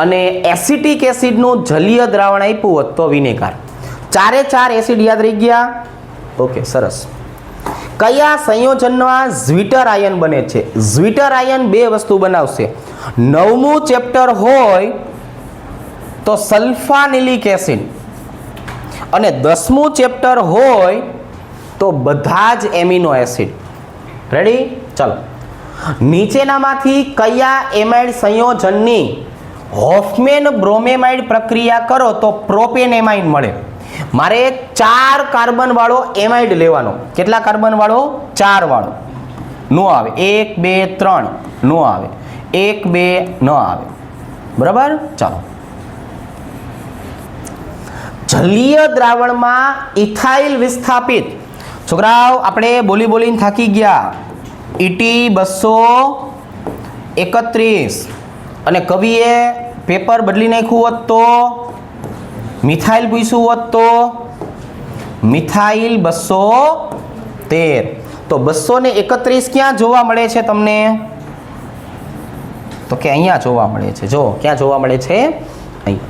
અને એસિટિક એસિડનું જલીય દ્રાવણ આપ્યું હોત તો વિનેગાર. ચારે ચાર એસિડ યાદ રહી ગયા? ઓકે, સરસ. કયા સંયોજનમાં ઝ્વિટર આયન બને છે? ઝ્વિટર આયન બે વસ્તુ બનાવશે. 9મું ચેપ્ટર હોય તો સલ્ફાનિલિક એસિડ અને 10મું ચેપ્ટર હોય તો બધા જ એમિનો એસિડ. રેડી? ચાલો. નીચેનામાંથી કયા એમાઇડ સંયોજનની હોફમેન બ્રોમેમાઇડ પ્રક્રિયા કરો તો પ્રોપેનેમાઇન મળે? મારે 4 કાર્બન વાળો એમાઇડ લેવાનો. કેટલા કાર્બન વાળો? 4 વાળો. નો આવે. 1 2 3 નો આવે. 1 2 ન આવે. બરાબર? ચાલો. જલીય દ્રાવણમાં ઇથાઇલ વિસ્થાપિત. છોકરાઓ આપણે બોલીને થાકી ગયા. ET 231 અને કવિએ પેપર બદલી નાખ્યું હોત તો મિથાઇલ પૂછ્યું હોત તો મિથાઇલ 213. તો 231 ક્યાં જોવા મળે છે તમને? તો કે અહીંયા જોવા મળે છે. જો ક્યાં જોવા મળે છે? અહીં.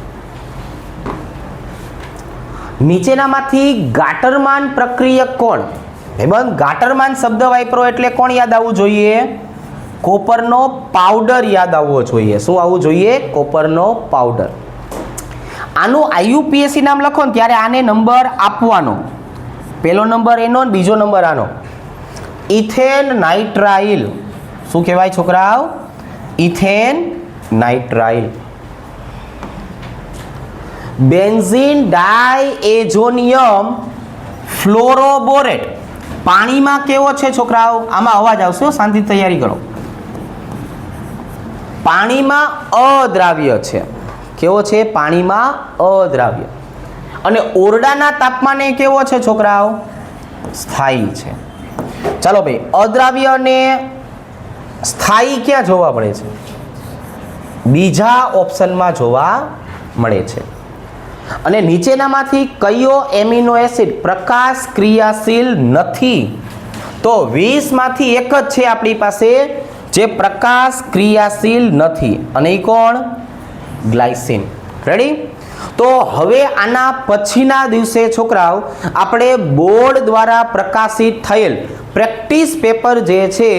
નીચેનામાંથી ગાટરમાન પ્રક્રિયક કોણ? ભાઈબંધ, ગાટરમાન શબ્દ વાપરો એટલે કોણ યાદ આવવું જોઈએ? કોપરનો પાવડર યાદ આવવો જોઈએ. શું આવવું જોઈએ? કોપરનો પાવડર. આનું IUPAC નામ લખો ને ત્યારે આને નંબર આપવાનો. પહેલો નંબર એનો ને બીજો નંબર આનો. Ethane nitrile. શું કહેવાય છોકરાઓ? Ethane nitrile. બેન્ઝીન ડાયએઝોનિયમ ફ્લોરોબોરેટ પાણીમાં કેવો છે છોકરાઓ? આમાં અવાજ આવશે, શાંતિ તૈયારી કરો. પાણીમાં અદ્રાવ્ય છે. કેવો છે? પાણીમાં અદ્રાવ્ય. અને ઓરડાના તાપમાને કેવો છે છોકરાઓ? સ્થાયી છે. ચાલો ભાઈ, અદ્રાવ્ય અને સ્થાયી ક્યાં જોવા મળે છે? બીજા ઓપ્શનમાં જોવા મળે છે. અને નીચેનામાંથી કયો એમિનો એસિડ પ્રકાશ ક્રિયાશીલ નથી? તો 20 માંથી એક જ છે આપણી પાસે જે પ્રકાશ ક્રિયાશીલ નથી, અને એ કોણ? ગ્લાયસિન. રેડી? તો હવે આના પછીના દિવસે છોકરાઓ આપણે બોર્ડ દ્વારા પ્રકાશિત થયેલ પ્રેક્ટિસ પેપર જે છે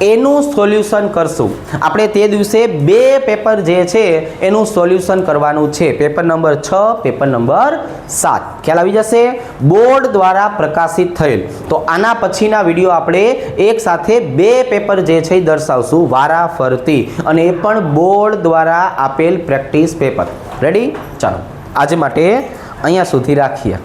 એનું સોલ્યુશન કરશું. આપણે તે દિવસે 2 પેપર જે છે એનું સોલ્યુશન કરવાનું છે. Paper number 6, paper number 7. ખ્યાલ આવી જશે? બોર્ડ દ્વારા પ્રકાશિત થયેલ. તો આના પછીના વિડીયો આપણે એક સાથે 2 પેપર જે છે એ દર્શાવશું વારા ફરતી, અને એ પણ બોર્ડ દ્વારા આપેલ પ્રેક્ટિસ પેપર. રેડી? ચાલો, આજે માટે અહીંયા સુધી રાખીએ.